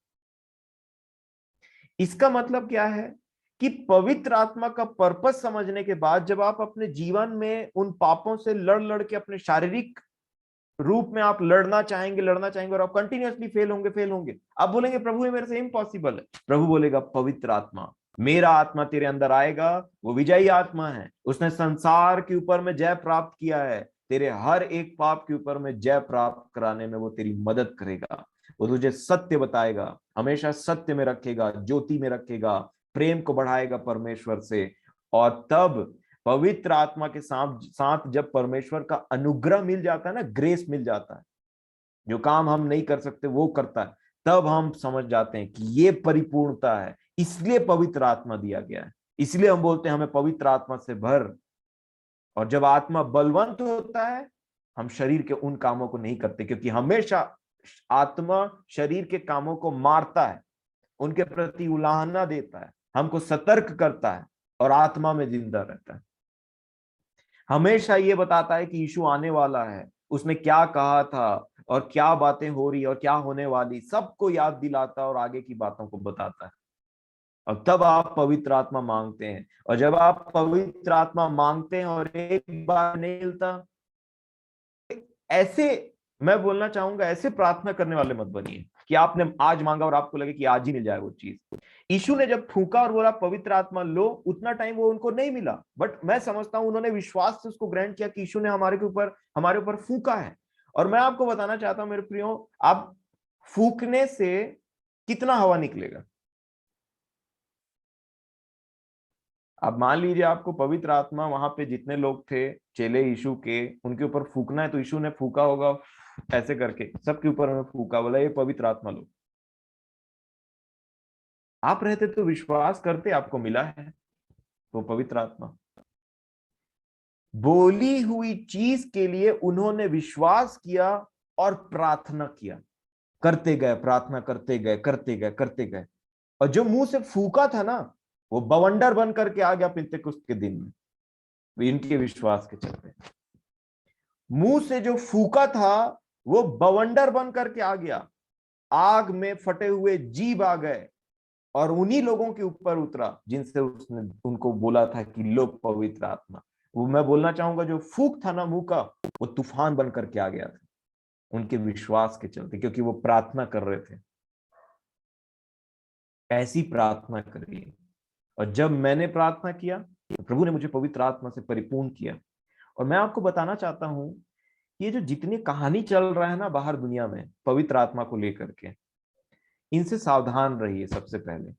इसका मतलब क्या है कि पवित्र आत्मा का पर्पस समझने के बाद जब आप अपने जीवन में उन पापों से लड़ लड़ के अपने शारीरिक रूप में आप लड़ना चाहेंगे और आप कंटिन्यूअसली फेल होंगे, आप बोलेंगे प्रभु ये मेरे से इम्पॉसिबल है। प्रभु बोलेगा पवित्र आत्मा, मेरा आत्मा तेरे अंदर आएगा, वो विजयी आत्मा है, उसने संसार के ऊपर में जय प्राप्त किया है, तेरे हर एक पाप के ऊपर में जय प्राप्त कराने में वो तेरी मदद करेगा, वो तुझे सत्य बताएगा, हमेशा सत्य में रखेगा, ज्योति में रखेगा, प्रेम को बढ़ाएगा परमेश्वर से। और तब पवित्र आत्मा के साथ साथ जब परमेश्वर का अनुग्रह मिल जाता है ना, ग्रेस मिल जाता है, जो काम हम नहीं कर सकते वो करता है, तब हम समझ जाते हैं कि ये परिपूर्णता है। इसलिए पवित्र आत्मा दिया गया है, इसलिए हम बोलते हैं हमें पवित्र आत्मा से भर। और जब आत्मा बलवंत होता है, हम शरीर के उन कामों को नहीं करते, क्योंकि हमेशा आत्मा शरीर के कामों को मारता है, उनके प्रति उलाहना देता है, हमको सतर्क करता है और आत्मा में जिंदा रहता है। हमेशा ये बताता है कि यीशु आने वाला है, उसने क्या कहा था और क्या बातें हो रही और क्या होने वाली, सबको याद दिलाता है और आगे की बातों को बताता है। और तब आप पवित्र आत्मा मांगते हैं, और जब आप पवित्र आत्मा मांगते हैं और एक बार नहीं मिलता, ऐसे मैं बोलना चाहूंगा, ऐसे प्रार्थना करने वाले मत बनिए कि आपने आज मांगा और आपको लगे कि आज ही मिल जाए वो चीज। यीशु ने जब फूंका और बोला पवित्र आत्मा लो, उतना टाइम वो उनको नहीं मिला, बट मैं समझता हूं उन्होंने विश्वास से उसको ग्रहण किया कि यीशु ने हमारे ऊपर फूंका है। और मैं आपको बताना चाहता हूं मेरे प्रियो, आप फूकने से कितना हवा निकलेगा? अब मान लीजिए आपको पवित्र आत्मा, वहां पे जितने लोग थे चेले यीशु के, उनके ऊपर फूकना है, तो यीशु ने फूका होगा ऐसे करके सबके ऊपर में फूका, बोला ये पवित्र आत्मा लो। आप रहते तो विश्वास करते, आपको मिला है वो पवित्र आत्मा। बोली हुई चीज के लिए उन्होंने विश्वास किया और प्रार्थना किया, करते गए, प्रार्थना करते गए। और जो मुंह से फूका था ना, वो बवंडर बन करके आ गया पिंतेकुस्त के दिन में, इनके विश्वास के चलते। मुंह से जो फूका था वो बवंडर बन करके आ गया, आग में फटे हुए जीव आ गए और उन्हीं लोगों के ऊपर उतरा जिनसे उसने उनको बोला था कि लो पवित्र आत्मा। वो मैं बोलना चाहूंगा, जो फूक था ना मुंह का, वो तूफान बन करके आ गया था उनके विश्वास के चलते, क्योंकि वो प्रार्थना कर रहे थे। ऐसी प्रार्थना करिए। और जब मैंने प्रार्थना किया तो प्रभु ने मुझे पवित्र आत्मा से परिपूर्ण किया। और मैं आपको बताना चाहता हूं, ये जो जितनी कहानी चल रहा है ना बाहर दुनिया में पवित्र आत्मा को लेकर के, इनसे सावधान रहिए सबसे पहले।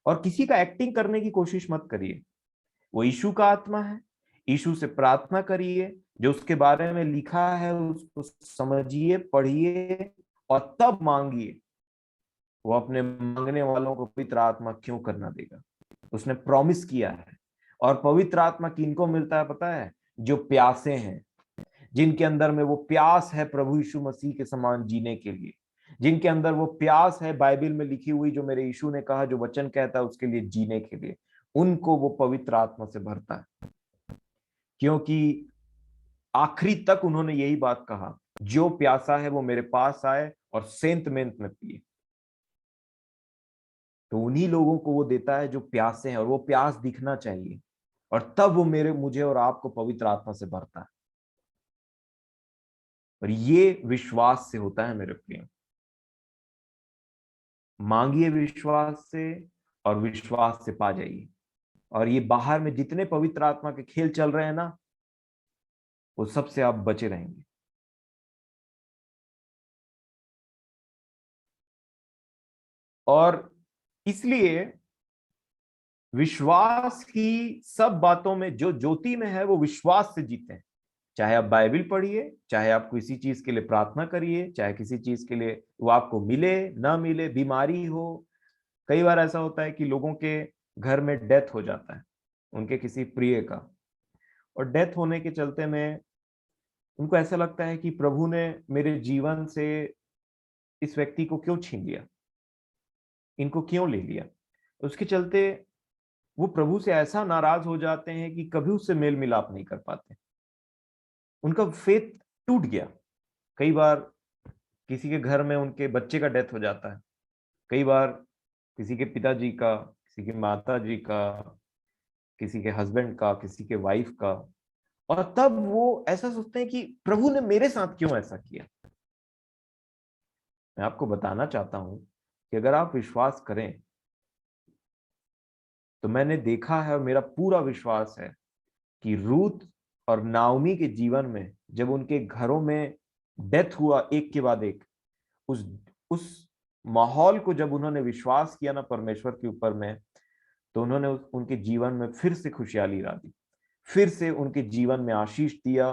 और किसी का एक्टिंग करने की कोशिश मत करिए। वो यीशु का आत्मा है, यीशु से प्रार्थना करिए, जो उसके बारे में लिखा है उसको समझिए, पढ़िए और तब मांगिए। वो अपने मांगने वालों को पवित्र आत्मा क्यों करना देगा? उसने प्रॉमिस किया है। और पवित्र आत्मा किनको मिलता है पता है? जो प्यासे हैं, जिनके अंदर में वो प्यास है प्रभु यीशु मसीह के समान जीने के लिए, जिनके अंदर वो प्यास है बाइबल में लिखी हुई, जो मेरे यीशु ने कहा, जो वचन कहता है उसके लिए जीने के लिए, उनको वो पवित्र आत्मा से भरता है। क्योंकि आखिरी तक उन्होंने यही बात कहा, जो प्यासा है वो मेरे पास आए और सेंत मेंत में पिए। तो उन्हीं लोगों को वो देता है जो प्यासे हैं, और वो प्यास दिखना चाहिए, और तब वो मुझे और आपको पवित्र आत्मा से भरता है। और ये विश्वास से होता है मेरे प्रिय। मांगिए विश्वास से, और विश्वास से पा जाइए। और ये बाहर में जितने पवित्र आत्मा के खेल चल रहे हैं ना, वो सबसे आप बचे रहेंगे। और इसलिए विश्वास ही सब बातों में, जो ज्योति में है वो विश्वास से जीते हैं। चाहे आप बाइबल पढ़िए, चाहे आप किसी चीज के लिए प्रार्थना करिए, चाहे किसी चीज के लिए वो आपको मिले ना मिले, बीमारी हो। कई बार ऐसा होता है कि लोगों के घर में डेथ हो जाता है, उनके किसी प्रिय का, और डेथ होने के चलते में उनको ऐसा लगता है कि प्रभु ने मेरे जीवन से इस व्यक्ति को क्यों छीन लिया, इनको क्यों ले लिया। उसके चलते वो प्रभु से ऐसा नाराज हो जाते हैं कि कभी उससे मेल मिलाप नहीं कर पाते। उनका फेथ टूट गया। कई बार किसी के घर में उनके बच्चे का डेथ हो जाता है, कई बार किसी के पिताजी का, किसी की माता जी का, किसी के हस्बैंड का, किसी के वाइफ का। और तब वो ऐसा सोचते हैं कि प्रभु ने मेरे साथ क्यों ऐसा किया। मैं आपको बताना चाहता हूं कि अगर आप विश्वास करें, तो मैंने देखा है और मेरा पूरा विश्वास है कि रूथ और नाओमी के जीवन में जब उनके घरों में डेथ हुआ एक के बाद एक, उस उस माहौल को जब उन्होंने विश्वास किया ना परमेश्वर के ऊपर में, तो उन्होंने उनके जीवन में फिर से खुशहाली ला दी, फिर से उनके जीवन में आशीष दिया,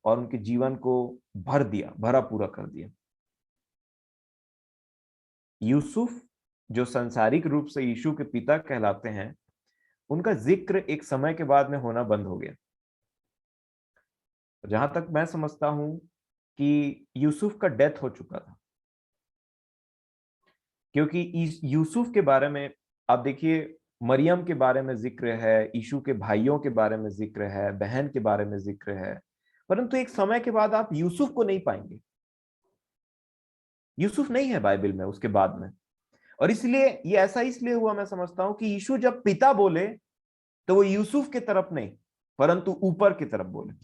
और उनके जीवन को भर दिया, भरा पूरा कर दिया। यूसुफ, जो संसारिक रूप से यीशु के पिता कहलाते हैं, उनका जिक्र एक समय के बाद में होना बंद हो गया। जहां तक मैं समझता हूं कि यूसुफ का डेथ हो चुका था, क्योंकि यूसुफ के बारे में आप देखिए, मरियम के बारे में जिक्र है, यीशु के भाइयों के बारे में जिक्र है, बहन के बारे में जिक्र है, परंतु एक समय के बाद आप यूसुफ को नहीं पाएंगे। यूसुफ नहीं है बाइबल में उसके बाद में। और इसलिए ये ऐसा इसलिए हुआ, मैं समझता हूं कि यीशु जब पिता बोले, तो वो यूसुफ की तरफ नहीं, परंतु ऊपर की तरफ बोले।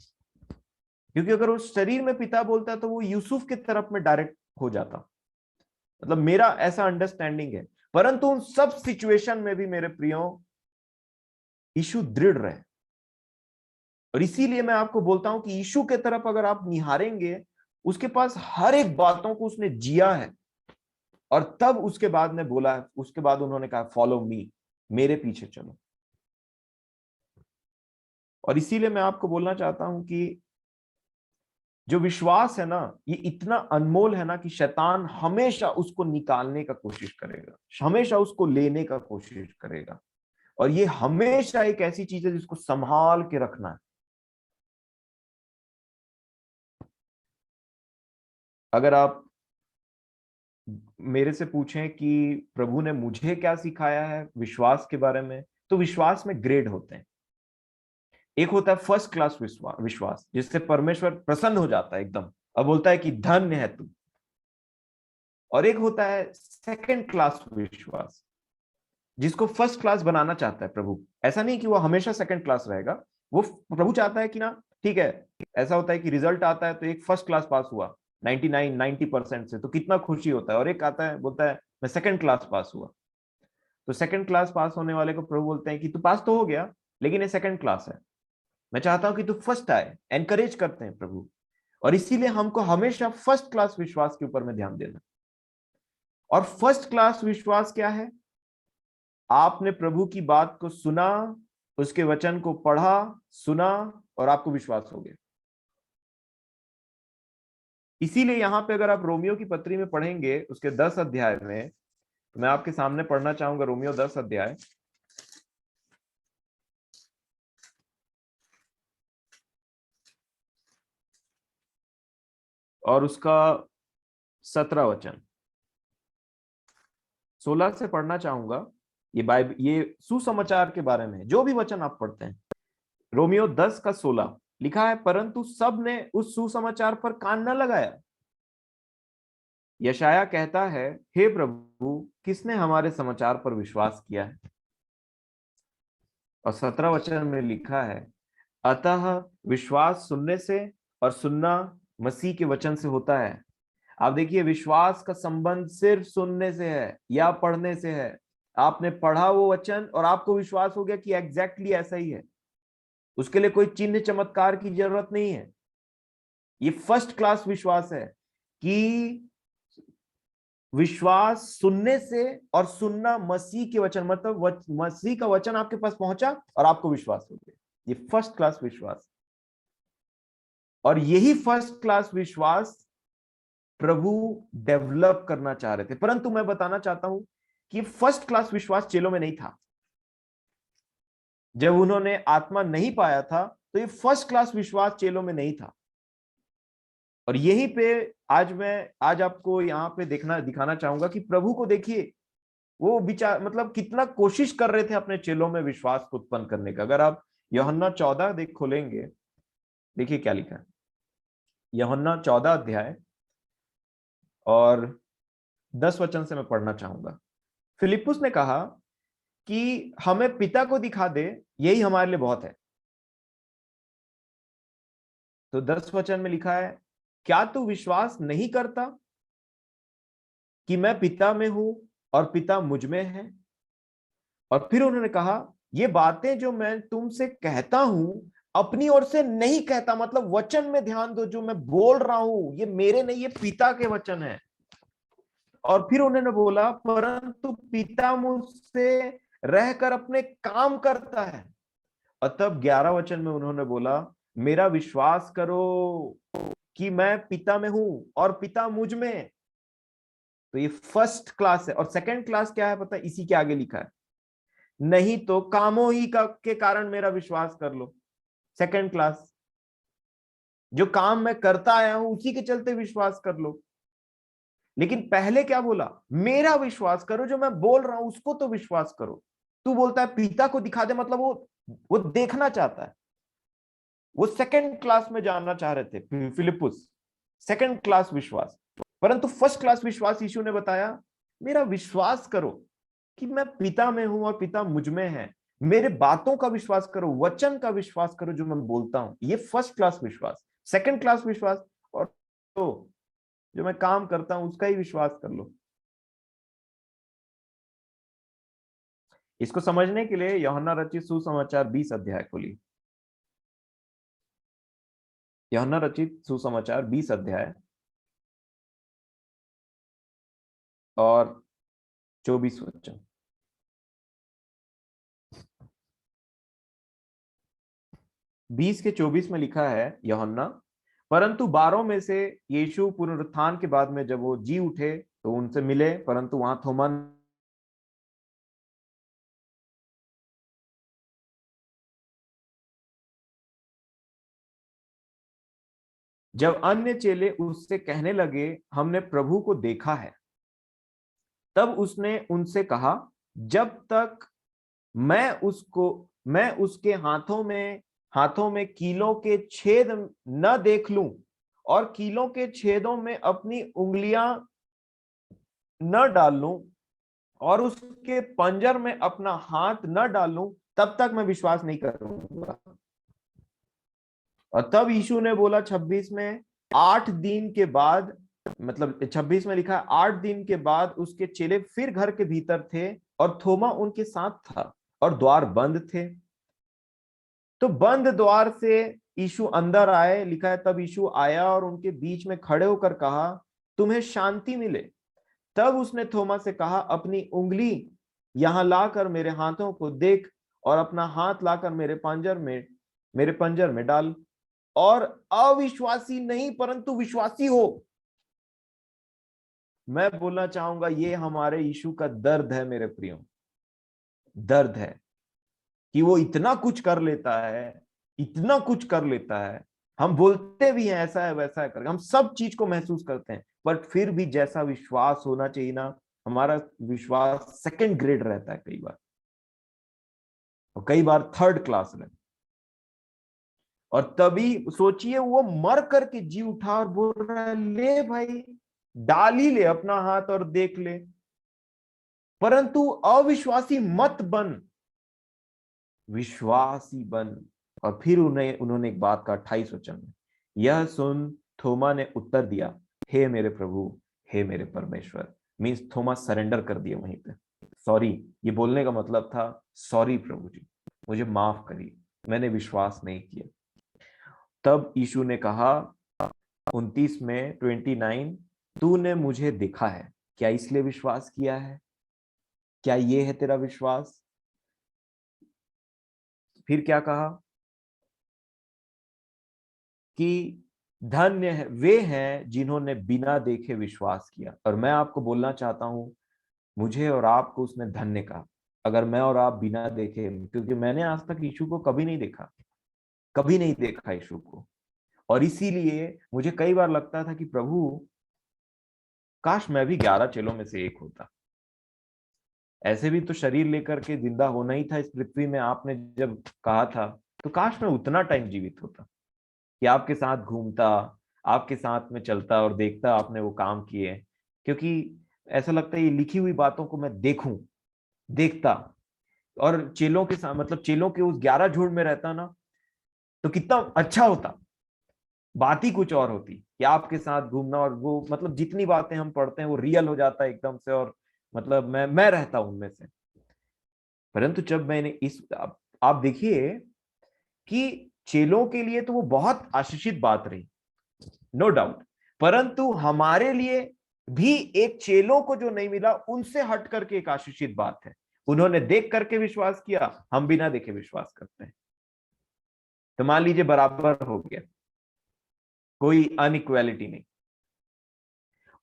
क्योंकि अगर वो शरीर में पिता बोलता तो वो यूसुफ की तरफ में डायरेक्ट हो जाता। मतलब मेरा ऐसा अंडरस्टैंडिंग है। परंतु उन सब सिचुएशन में भी मेरे प्रियो, यीशु दृढ़ रहे। और इसीलिए मैं आपको बोलता हूं कि यीशु के तरफ अगर आप निहारेंगे, उसके पास हर एक बातों को उसने जिया है, और तब उसके बाद में बोला है, उसके बाद उन्होंने कहा फॉलो मी, मेरे पीछे चलो। और इसीलिए मैं आपको बोलना चाहता हूं कि जो विश्वास है ना, ये इतना अनमोल है ना कि शैतान हमेशा उसको निकालने का कोशिश करेगा, हमेशा उसको लेने का कोशिश करेगा। और ये हमेशा एक ऐसी चीज है जिसको संभाल के रखना है। अगर आप मेरे से पूछें कि प्रभु ने मुझे क्या सिखाया है विश्वास के बारे में, तो विश्वास में ग्रेड होते हैं। एक होता है फर्स्ट क्लास विश्वास, जिससे परमेश्वर प्रसन्न हो जाता है एकदम, और बोलता है कि धन्य है तू। और एक होता है सेकंड क्लास विश्वास, जिसको फर्स्ट क्लास बनाना चाहता है प्रभु। ऐसा नहीं कि वो हमेशा सेकंड क्लास रहेगा, वो प्रभु चाहता है कि ना, ठीक है, ऐसा होता है कि रिजल्ट आता है तो एक फर्स्ट क्लास पास हुआ 99 90% से, तो कितना खुशी होता है। और एक आता है, बोलता है मैं सेकंड क्लास पास हुआ। तो सेकंड क्लास पास होने वाले को प्रभु बोलते हैं कि तू पास तो हो गया, लेकिन ये सेकंड क्लास है, मैं चाहता हूं कि तू फर्स्ट आए। एनकरेज करते हैं प्रभु। और इसीलिए हमको हमेशा फर्स्ट क्लास विश्वास के ऊपर में ध्यान देना। और फर्स्ट क्लास विश्वास क्या है? आपने प्रभु की बात को सुना, उसके वचन को पढ़ा, सुना, और आपको विश्वास हो गया। इसीलिए यहां पे अगर आप रोमियो की पत्री में पढ़ेंगे, उसके 10 अध्याय में, तो मैं आपके सामने पढ़ना चाहूंगा रोमियो 10 अध्याय, और उसका 17 वचन, 16 से पढ़ना चाहूंगा। ये बाइबल, ये सुसमाचार के बारे में जो भी वचन आप पढ़ते हैं। रोमियो 10 का 16 लिखा है, परंतु सब ने उस सुसमाचार पर कान न लगाया। यशाया कहता है, हे प्रभु, किसने हमारे समाचार पर विश्वास किया है? और 17 वचन में लिखा है, अतः विश्वास सुनने से और सुनना मसीह के वचन से होता है। आप देखिए, विश्वास का संबंध सिर्फ सुनने से है या पढ़ने से है। आपने पढ़ा वो वचन और आपको विश्वास हो गया कि एग्जैक्टली ऐसा ही है। उसके लिए कोई चिन्ह चमत्कार की जरूरत नहीं है। ये फर्स्ट क्लास विश्वास है कि विश्वास सुनने से और सुनना मसीह के वचन, मतलब मसीह का वचन आपके पास पहुंचा और आपको विश्वास हो गया। ये फर्स्ट क्लास विश्वास। और यही फर्स्ट क्लास विश्वास प्रभु डेवलप करना चाह रहे थे। परंतु मैं बताना चाहता हूं कि फर्स्ट क्लास विश्वास चेलों में नहीं था। जब उन्होंने आत्मा नहीं पाया था तो ये फर्स्ट क्लास विश्वास चेलों में नहीं था। और यहीं पे आज आपको यहां पे दिखाना चाहूंगा कि प्रभु को देखिए, वो विचार मतलब कितना कोशिश कर रहे थे अपने चेलों में विश्वास को उत्पन्न करने का। अगर आप यूहन्ना 14 खोलेंगे, देखिए क्या लिखा है। यूहन्ना 14 अध्याय और 10 वचन से मैं पढ़ना चाहूंगा। फिलिप्पुस ने कहा कि हमें पिता को दिखा दे, यही हमारे लिए बहुत है। तो 10 वचन में लिखा है, क्या तू विश्वास नहीं करता कि मैं पिता में हूं और पिता मुझ में है? और फिर उन्होंने कहा, ये बातें जो मैं तुमसे कहता हूं अपनी ओर से नहीं कहता, मतलब वचन में ध्यान दो, जो मैं बोल रहा हूं ये मेरे नहीं, ये पिता के वचन है। और फिर उन्होंने बोला, परंतु पिता मुझसे रहकर अपने काम करता है। और तब 11 वचन में उन्होंने बोला, मेरा विश्वास करो कि मैं पिता में हूं और पिता मुझ में। तो ये फर्स्ट क्लास है। और सेकंड क्लास क्या है पता है? इसी के आगे लिखा है, नहीं तो कामों ही के कारण मेरा विश्वास कर लो। सेकंड क्लास, जो काम मैं करता आया हूं उसी के चलते विश्वास कर लो। लेकिन पहले क्या बोला? मेरा विश्वास करो, जो मैं बोल रहा हूं उसको तो विश्वास करो। तू बोलता है पिता को दिखा दे, मतलब वो देखना चाहता है। वो सेकंड क्लास में जानना चाह रहे थे फिलिपुस, सेकंड क्लास विश्वास। परंतु फर्स्ट क्लास विश्वास यीशु ने बताया, मेरा विश्वास करो कि मैं पिता में हूं और पिता मुझ में है। मेरे बातों का विश्वास करो, वचन का विश्वास करो जो मैं बोलता हूं। ये फर्स्ट क्लास विश्वास। सेकंड क्लास विश्वास, और तो जो मैं काम करता हूं उसका ही विश्वास कर लो। इसको समझने के लिए यूहन्ना रचित सुसमाचार 20 अध्याय खोलिए। यूहन्ना रचित सुसमाचार 20 अध्याय और 24 वचन। 20 के 24 में लिखा है यूहन्ना, परंतु 12 में से यीशु पुनरुत्थान के बाद में जब वो जी उठे तो उनसे मिले, परंतु वहां थोमा जब अन्य चेले उससे कहने लगे, हमने प्रभु को देखा है, तब उसने उनसे कहा, जब तक मैं उसके हाथों में कीलों के छेद न देख लूं और कीलों के छेदों में अपनी उंगलियां न डाल लूं और उसके पंजर में अपना हाथ न डाल लूं, तब तक मैं विश्वास नहीं करूंगा। और तब यीशु ने बोला 26 में, 8 दिन के बाद, मतलब 26 में लिखा है 8 दिन के बाद उसके चेले फिर घर के भीतर थे और थोमा उनके साथ था और द्वार बंद थे। तो बंद द्वार से यीशु अंदर आए, लिखा है तब यीशु आया और उनके बीच में खड़े होकर कहा, तुम्हें शांति मिले। तब उसने थोमा से कहा, अपनी उंगली यहां लाकर मेरे हाथों को देख और अपना हाथ लाकर मेरे पंजर में डाल, और अविश्वासी नहीं परंतु विश्वासी हो। मैं बोलना चाहूंगा, ये हमारे यीशु का दर्द है मेरे प्रियो, दर्द है कि वो इतना कुछ कर लेता है, इतना कुछ कर लेता है। हम बोलते भी हैं ऐसा है वैसा है करके, हम सब चीज को महसूस करते हैं, बट फिर भी जैसा विश्वास होना चाहिए ना, हमारा विश्वास सेकंड ग्रेड रहता है कई बार, और कई बार थर्ड क्लास रहता है। और तभी सोचिए, वो मर करके जी उठा और बोल रहा है, ले भाई डाल ही ले अपना हाथ और देख ले, परंतु अविश्वासी मत बन, विश्वासी बन। और फिर उन्होंने एक बात का 28 वचन में, यह सुन थोमा ने उत्तर दिया, हे मेरे प्रभु, हे मेरे परमेश्वर। मीन्स थोमा सरेंडर कर दिया वहीं पे। सॉरी, ये बोलने का मतलब था, सॉरी प्रभु जी, मुझे माफ करिए, मैंने विश्वास नहीं किया। तब यीशु ने कहा 29 में 29, तूने मुझे देखा है, क्या इसलिए विश्वास किया है? क्या ये है तेरा विश्वास? फिर क्या कहा कि धन्य है वे हैं जिन्होंने बिना देखे विश्वास किया। और मैं आपको बोलना चाहता हूं, मुझे और आपको उसने धन्य कहा, अगर मैं और आप बिना देखे, क्योंकि मैंने आज तक यीशु को कभी नहीं देखा, कभी नहीं देखा यीशु को। और इसीलिए मुझे कई बार लगता था कि प्रभु, काश मैं भी 11 चेलों में से एक होता। ऐसे भी तो शरीर लेकर के जिंदा होना ही था इस पृथ्वी में, आपने जब कहा था, तो काश मैं उतना टाइम जीवित होता कि आपके साथ घूमता, आपके साथ में चलता और देखता आपने वो काम किए। क्योंकि ऐसा लगता है ये लिखी हुई बातों को मैं देखूं, देखता, और चेलों के साथ, मतलब चेलों के उस 11 झुंड में रहता ना, तो कितना अच्छा होता। बात ही कुछ और होती कि आपके साथ घूमना, और वो मतलब जितनी बातें हम पढ़ते हैं वो रियल हो जाता है एकदम से, और मतलब मैं रहता हूं उनमें से। परंतु जब मैंने आप देखिए कि चेलों के लिए तो वो बहुत आशीषित बात रही, नो डाउट, परंतु हमारे लिए भी एक चेलों को जो नहीं मिला उनसे हट करके एक आशीषित बात है। उन्होंने देख करके विश्वास किया, हम बिना देखे विश्वास करते हैं। तो मान लीजिए बराबर हो गया, कोई अनइक्वालिटी नहीं।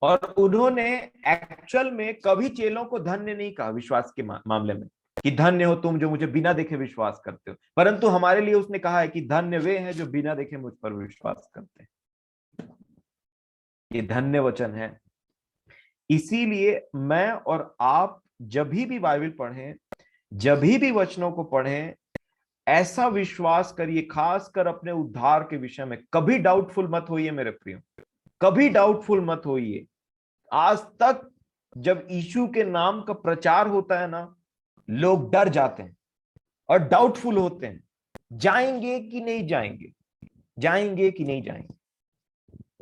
और उन्होंने एक्चुअल में कभी चेलों को धन्य नहीं कहा विश्वास के मामले में, कि धन्य हो तुम जो मुझे बिना देखे विश्वास करते हो, परंतु हमारे लिए उसने कहा है कि धन्य वे हैं जो बिना देखे मुझ पर विश्वास करते हैं। ये धन्य वचन है। इसीलिए मैं और आप जब भी बाइबल पढ़ें, जब भी वचनों को पढ़ें, ऐसा विश्वास करिए, खासकर अपने उद्धार के विषय में कभी डाउटफुल मत होइए मेरे प्रियो, कभी डाउटफुल मत होइए। आज तक जब यीशु के नाम का प्रचार होता है ना, लोग डर जाते हैं और डाउटफुल होते हैं, जाएंगे कि नहीं जाएंगे, जाएंगे कि नहीं जाएंगे,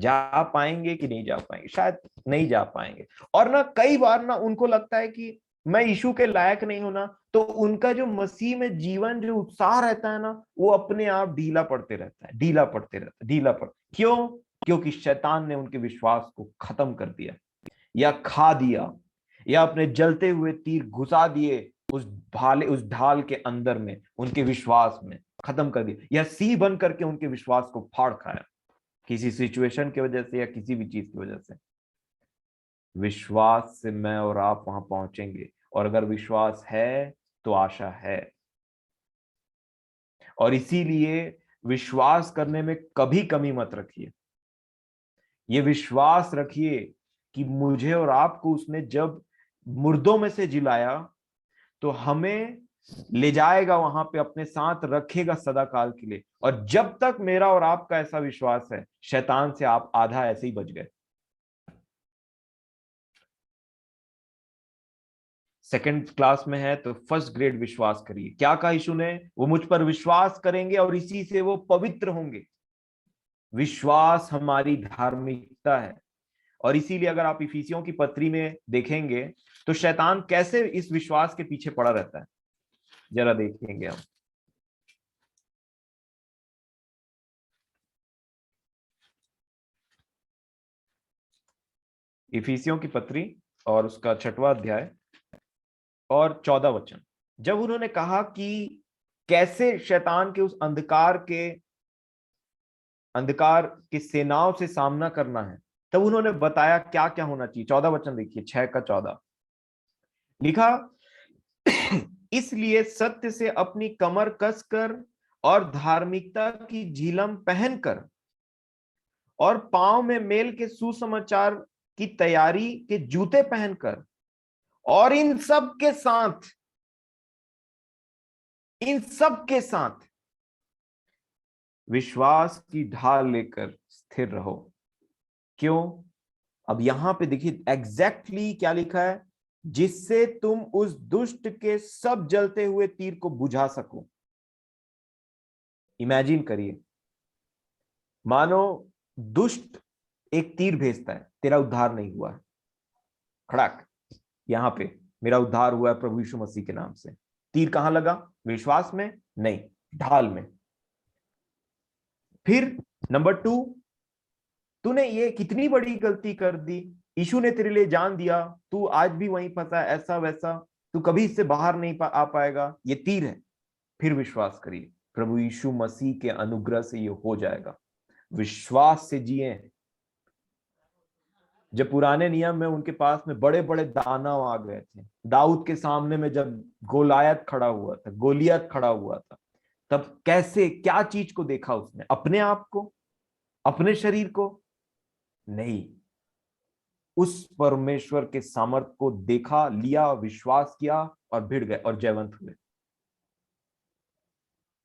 जा पाएंगे कि नहीं जा पाएंगे, शायद नहीं जा पाएंगे। और ना कई बार ना उनको लगता है कि मैं यीशु के लायक नहीं होना, तो उनका जो मसीह में जीवन, जो उत्साह रहता है ना, वो अपने आप ढीला पड़ते रहता है, ढीला पड़ते रहता है, ढीला पड़। क्यों? क्योंकि शैतान ने उनके विश्वास को खत्म कर दिया, या खा दिया, या अपने जलते हुए तीर घुसा दिए उस ढाल के अंदर में, उनके विश्वास में खत्म कर दिया, या सी बन करके उनके विश्वास को फाड़ खाया, किसी सिचुएशन की वजह से या किसी भी चीज की वजह से। विश्वास से मैं और आप वहां पहुंचेंगे, और अगर विश्वास है तो आशा है। और इसीलिए विश्वास करने में कभी कमी मत रखिए। ये विश्वास रखिए कि मुझे और आपको उसने जब मुर्दों में से जिलाया, तो हमें ले जाएगा वहां पे, अपने साथ रखेगा सदा काल के लिए। और जब तक मेरा और आपका ऐसा विश्वास है, शैतान से आप आधा ऐसे ही बच गए। सेकंड क्लास में है तो फर्स्ट ग्रेड विश्वास करिए। क्या कहा यीशु ने? वो मुझ पर विश्वास करेंगे और इसी से वो पवित्र होंगे। विश्वास हमारी धार्मिकता है। और इसीलिए अगर आप इफिसियों की पत्री में देखेंगे, तो शैतान कैसे इस विश्वास के पीछे पड़ा रहता है, जरा देखेंगे हम। इफिसियों की पत्री और उसका 6वां अध्याय और 14 वचन। जब उन्होंने कहा कि कैसे शैतान के उस अंधकार की सेनाओं से सामना करना है, तब उन्होंने बताया क्या क्या होना चाहिए। 14 वचन देखिए, 6 का 14 लिखा, इसलिए सत्य से अपनी कमर कसकर और धार्मिकता की झिलम पहनकर और पांव में मेल के सुसमाचार की तैयारी के जूते पहनकर, और इन सब के साथ विश्वास की ढाल लेकर स्थिर रहो। क्यों? अब यहां पे देखिए एग्जैक्टली क्या लिखा है, जिससे तुम उस दुष्ट के सब जलते हुए तीर को बुझा सको। इमेजिन करिए, मानो दुष्ट एक तीर भेजता है, तेरा उद्धार नहीं हुआ है, खड़ाक, यहां पे मेरा उद्धार हुआ है प्रभु यीशु मसीह के नाम से। तीर कहां लगा? विश्वास में नहीं, ढाल में। फिर नंबर 2, तूने ये कितनी बड़ी गलती कर दी, यीशु ने तेरे लिए जान दिया, तू आज भी वहीं फंसा है, ऐसा वैसा, तू कभी इससे बाहर नहीं आ पाएगा, ये तीर है। फिर विश्वास करिए, प्रभु यीशु मसीह के अनुग्रह से ये हो जाएगा। विश्वास से जिए। जब पुराने नियम में उनके पास में बड़े बड़े दानव आ गए थे, दाऊद के सामने में जब गोलायत खड़ा हुआ था, गोलियत खड़ा हुआ था, तब कैसे क्या चीज को देखा उसने? अपने आप को, अपने शरीर को नहीं, उस परमेश्वर के सामर्थ को देखा, लिया, विश्वास किया और भिड़ गए और जयवंत हुए।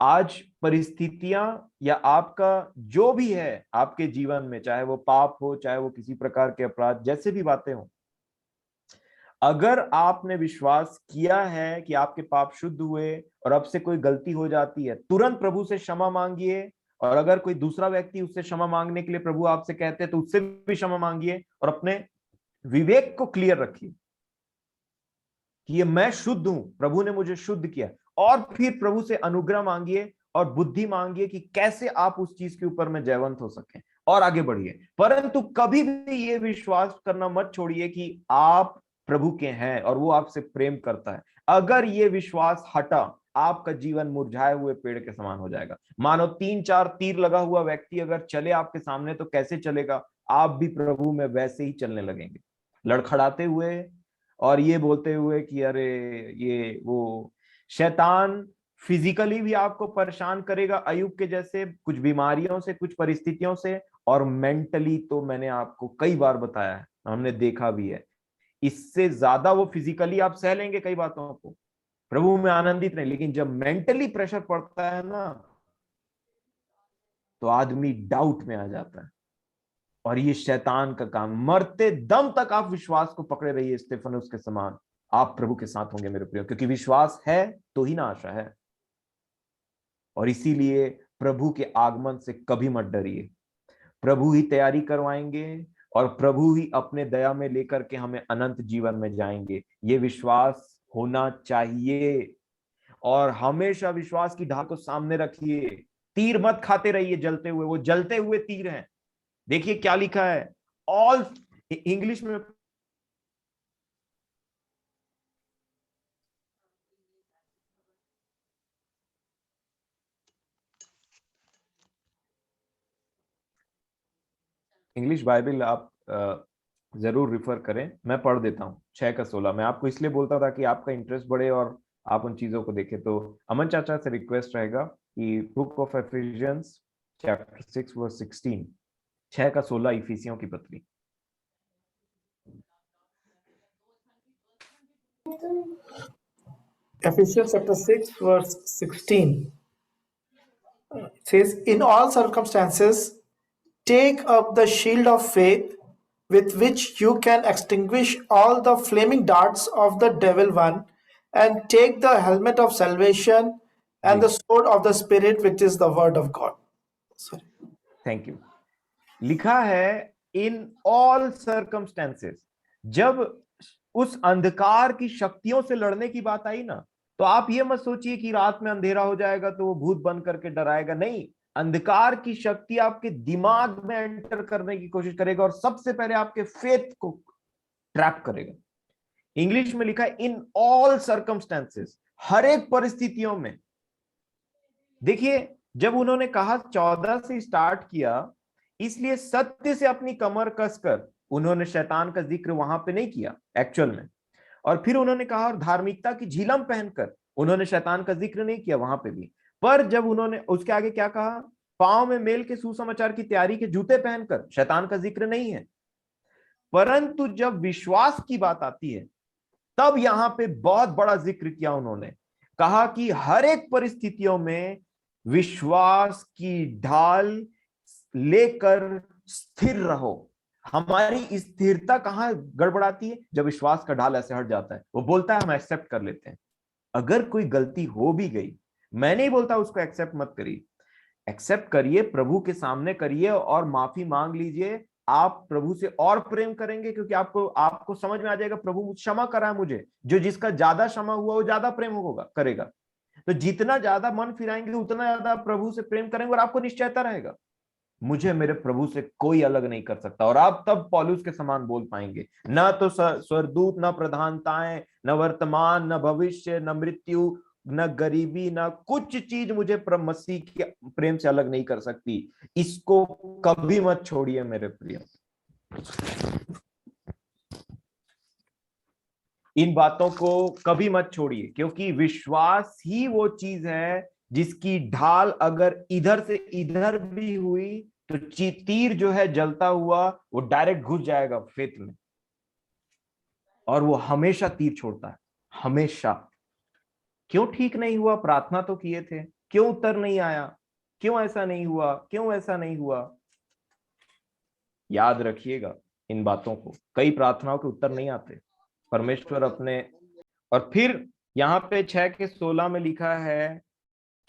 आज परिस्थितियां या आपका जो भी है आपके जीवन में, चाहे वो पाप हो, चाहे वो किसी प्रकार के अपराध, जैसे भी बातें हो, अगर आपने विश्वास किया है कि आपके पाप शुद्ध हुए और अब से कोई गलती हो जाती है, तुरंत प्रभु से क्षमा मांगिए। और अगर कोई दूसरा व्यक्ति उससे क्षमा मांगने के लिए प्रभु आपसे कहते हैं तो उससे भी क्षमा मांगिए और अपने विवेक को क्लियर रखिए कि ये मैं शुद्ध हूं, प्रभु ने मुझे शुद्ध किया। और फिर प्रभु से अनुग्रह मांगिए और बुद्धि मांगिए कि कैसे आप उस चीज के ऊपर में जयवंत हो सकें और आगे बढ़िए। परंतु कभी भी ये विश्वास करना मत छोड़िए कि आप प्रभु के हैं और वो आपसे प्रेम करता है। अगर ये विश्वास हटा, आपका जीवन मुरझाए हुए पेड़ के समान हो जाएगा। मानो 3-4 तीर लगा हुआ व्यक्ति अगर चले आपके सामने तो कैसे चलेगा? आप भी प्रभु में वैसे ही चलने लगेंगे, लड़खड़ाते हुए और ये बोलते हुए कि अरे ये वो। शैतान फिजिकली भी आपको परेशान करेगा, अयुब के जैसे, कुछ बीमारियों से, कुछ परिस्थितियों से, और मेंटली तो मैंने आपको कई बार बताया है, हमने देखा भी है, इससे ज्यादा वो फिजिकली आप सह लेंगे कई बातों को, प्रभु में आनंदित नहीं, लेकिन जब मेंटली प्रेशर पड़ता है ना, तो आदमी डाउट में आ जाता है। और ये शैतान का काम। मरते दम तक आप विश्वास को पकड़े रहिए स्टेफनुस के समान, आप प्रभु के साथ होंगे मेरे प्रियो, क्योंकि विश्वास है तो ही ना आशा है। और इसीलिए प्रभु के आगमन से कभी मत डरिए, प्रभु ही तैयारी करवाएंगे और प्रभु ही अपने दया में लेकर के हमें अनंत जीवन में जाएंगे। ये विश्वास होना चाहिए और हमेशा विश्वास की ढाल को सामने रखिए। तीर मत खाते रहिए जलते हुए, वो जलते हुए तीर हैं। देखिए क्या लिखा है, ऑल, इंग्लिश में, इंग्लिश बाइबल आप जरूर रिफर करें, मैं पढ़ देता हूँ 6:16। मैं आपको इसलिए बोलता था कि आपका इंटरेस्ट बढ़े और आप उन चीजों को देखें। तो अमन चाचा से रिक्वेस्ट रहेगा कि book of Ephesians chapter 6 verse 16, 6:16, इफिसियों की पत्री। Ephesians chapter 6, verse 16 says, in all circumstances, take up the shield of faith with which you can extinguish all the flaming darts of the devil one, and take the helmet of salvation and जी, the sword of the Spirit, which is the word of God. Sorry. Thank you. लिखा है in all circumstances. जब उस अंधकार की शक्तियों से लड़ने की बात आई ना, तो आप ये मत सोचिए कि रात में अंधेरा हो जाएगा तो वो भूत बन करके डराएगा, नहीं। अंधकार की शक्ति आपके दिमाग में एंटर करने की कोशिश करेगा और सबसे पहले आपके फेथ को ट्रैप करेगा। इंग्लिश में लिखा है इन ऑल सर्कमस्टेंसेस, हर एक परिस्थितियों में। देखिए, जब उन्होंने कहा 14 से स्टार्ट किया, इसलिए सत्य से अपनी कमर कसकर उन्होंने शैतान का जिक्र वहां पे नहीं किया एक्चुअल में। और फिर उन्होंने कहा और धार्मिकता की झिलम पहनकर उन्होंने शैतान का जिक्र नहीं किया वहां पे भी। पर जब उन्होंने उसके आगे क्या कहा, पांव में मेल के सुसमाचार की तैयारी के जूते पहनकर, शैतान का जिक्र नहीं है। परंतु जब विश्वास की बात आती है, तब यहां पे बहुत बड़ा जिक्र किया उन्होंने, कहा कि हर एक परिस्थितियों में विश्वास की ढाल लेकर स्थिर रहो। हमारी स्थिरता कहाँ गड़बड़ाती है? जब विश्वास का ढाल ऐसे हट जाता है, वो बोलता है हम एक्सेप्ट कर लेते हैं। अगर कोई गलती हो भी गई, मैं नहीं बोलता उसको एक्सेप्ट मत करिए, एक्सेप्ट करिए, प्रभु के सामने करिए और माफी मांग लीजिए। आप प्रभु से और प्रेम करेंगे, क्योंकि आपको आपको समझ में आ जाएगा प्रभु क्षमा करा है मुझे। जो जिसका ज्यादा क्षमा हुआ वो ज्यादा प्रेम होगा करेगा। तो जितना ज्यादा मन फिराएंगे उतना ज्यादा प्रभु से प्रेम करेंगे, और आपको निश्चयता रहेगा मुझे मेरे प्रभु से कोई अलग नहीं कर सकता। और आप तब पौलुस के समान बोल पाएंगे, न तो स्वर्गदूत, न प्रधानताएं, न वर्तमान, न भविष्य, न मृत्यु, न गरीबी, न कुछ चीज मुझे मसीह के प्रेम से अलग नहीं कर सकती। इसको कभी मत छोड़िए मेरे प्रिय। इन बातों को कभी मत छोड़िए, क्योंकि विश्वास ही वो चीज है जिसकी ढाल अगर इधर से इधर भी हुई तो तीर जो है जलता हुआ वो डायरेक्ट घुस जाएगा फेत में, और वो हमेशा तीर छोड़ता है, हमेशा। क्यों ठीक नहीं हुआ? प्रार्थना तो किए थे, क्यों उत्तर नहीं आया? क्यों ऐसा नहीं हुआ? क्यों ऐसा नहीं हुआ? याद रखिएगा इन बातों को, कई प्रार्थनाओं के उत्तर नहीं आते। परमेश्वर अपने, और फिर यहाँ पे 6:16 में लिखा है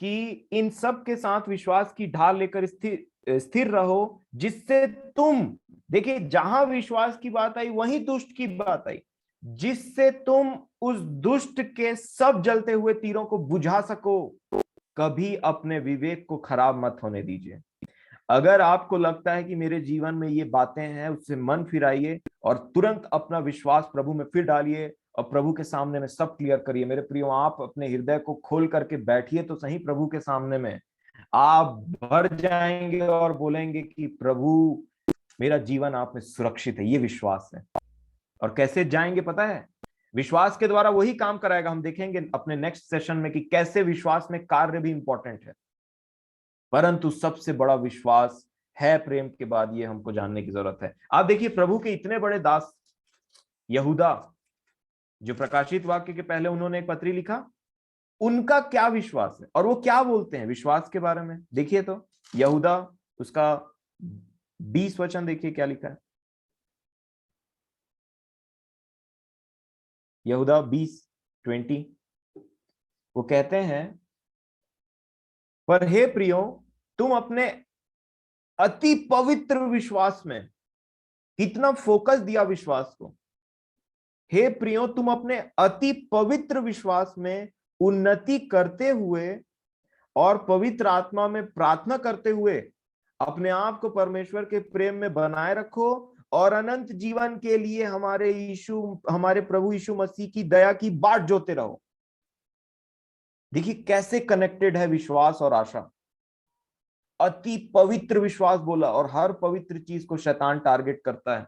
कि इन सब के साथ विश्वास की ढाल लेकर स्थिर स्थिर रहो, जिससे तुम, देखिए जहां विश्वास की बात आई वहीं दुष्ट की बात आई, जिससे तुम उस दुष्ट के सब जलते हुए तीरों को बुझा सको। कभी अपने विवेक को खराब मत होने दीजिए। अगर आपको लगता है कि मेरे जीवन में ये बातें हैं, उससे मन फिराइए और तुरंत अपना विश्वास प्रभु में फिर डालिए और प्रभु के सामने में सब क्लियर करिए। मेरे प्रियो, आप अपने हृदय को खोल करके बैठिए तो सही प्रभु के सामने में। आप भर जाएंगे और बोलेंगे कि प्रभु मेरा जीवन आप में सुरक्षित है, ये विश्वास है। और कैसे जाएंगे पता है? विश्वास के द्वारा वही काम कराएगा। हम देखेंगे अपने नेक्स्ट सेशन में कि कैसे विश्वास में कार्य भी इंपॉर्टेंट है, परंतु सबसे बड़ा विश्वास है प्रेम के बाद, ये हमको जानने की जरूरत है। आप देखिए प्रभु के इतने बड़े दास यहूदा, जो प्रकाशित वाक्य के पहले उन्होंने एक पत्री लिखा, उनका क्या विश्वास है और वो क्या बोलते हैं विश्वास के बारे में? देखिए तो यहूदा, उसका 20 वचन देखिए क्या लिखा है। यहूदा 20:20 वो कहते हैं, पर हे प्रियो, तुम अपने अति पवित्र विश्वास में, कितना फोकस दिया विश्वास को। हे प्रियो, तुम अपने अति पवित्र विश्वास में उन्नति करते हुए और पवित्र आत्मा में प्रार्थना करते हुए अपने आप को परमेश्वर के प्रेम में बनाए रखो, और अनंत जीवन के लिए हमारे प्रभु यीशु मसीह की दया की बाट जोते रहो। देखिए कैसे कनेक्टेड है विश्वास और आशा। अति पवित्र विश्वास बोला, और हर पवित्र चीज को शैतान टारगेट करता है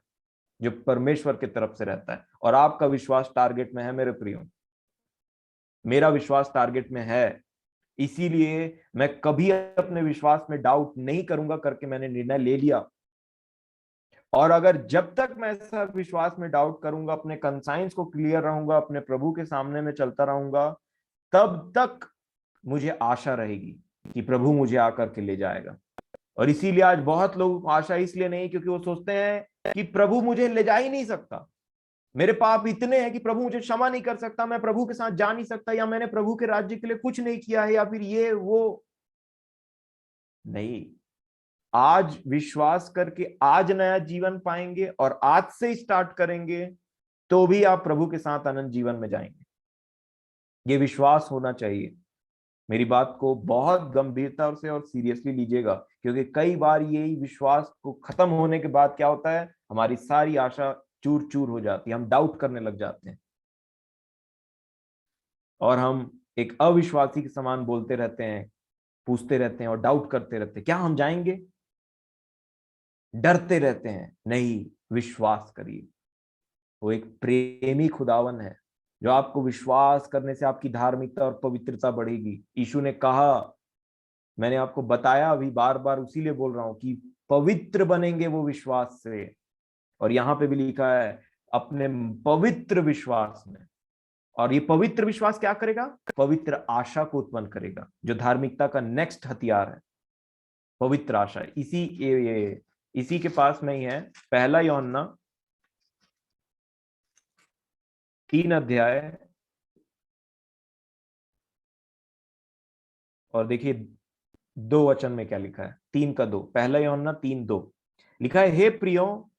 जो परमेश्वर की तरफ से रहता है। और आपका विश्वास टारगेट में है मेरे प्रियो, मेरा विश्वास टारगेट में है। इसीलिए मैं कभी अपने विश्वास में डाउट नहीं करूंगा करके मैंने निर्णय ले लिया। और अगर जब तक मैं ऐसा विश्वास में डाउट करूंगा, अपने कंसाइंस को क्लियर रहूंगा, अपने प्रभु के सामने में चलता रहूंगा, तब तक मुझे आशा रहेगी कि प्रभु मुझे आकर के ले जाएगा। और इसीलिए आज बहुत लोग आशा इसलिए नहीं, क्योंकि वो सोचते हैं कि प्रभु मुझे ले जा ही नहीं सकता, मेरे पाप इतने हैं कि प्रभु मुझे क्षमा नहीं कर सकता, मैं प्रभु के साथ जा नहीं सकता, या मैंने प्रभु के राज्य के लिए कुछ नहीं किया है, या फिर ये वो। नहीं, आज विश्वास करके आज नया जीवन पाएंगे और आज से स्टार्ट करेंगे तो भी आप प्रभु के साथ अनंत जीवन में जाएंगे। ये विश्वास होना चाहिए। मेरी बात को बहुत गंभीरता से और सीरियसली लीजिएगा, क्योंकि कई बार यही विश्वास को खत्म होने के बाद क्या होता है, हमारी सारी आशा चूर चूर हो जाती है, हम डाउट करने लग जाते हैं और हम एक अविश्वासी के समान बोलते रहते हैं, पूछते रहते हैं और डाउट करते रहते हैं, क्या हम जाएंगे? डरते रहते हैं। नहीं, विश्वास करिए। वो एक प्रेमी खुदावन है जो आपको विश्वास करने से आपकी धार्मिकता और पवित्रता बढ़ेगी। यीशु ने कहा, मैंने आपको बताया अभी, बार बार उसीलिए बोल रहा हूं कि पवित्र बनेंगे वो विश्वास से। और यहां पे भी लिखा है अपने पवित्र विश्वास में। और ये पवित्र विश्वास क्या करेगा? पवित्र आशा को उत्पन्न करेगा, जो धार्मिकता का नेक्स्ट हथियार है, पवित्र आशा। इसी ये इसी के पास में ही है, पहला यूहन्ना 3 अध्याय, और देखिए 2 वचन में क्या लिखा है, 3 का 2, पहला यूहन्ना 3:2 लिखा है, हे प्रियो,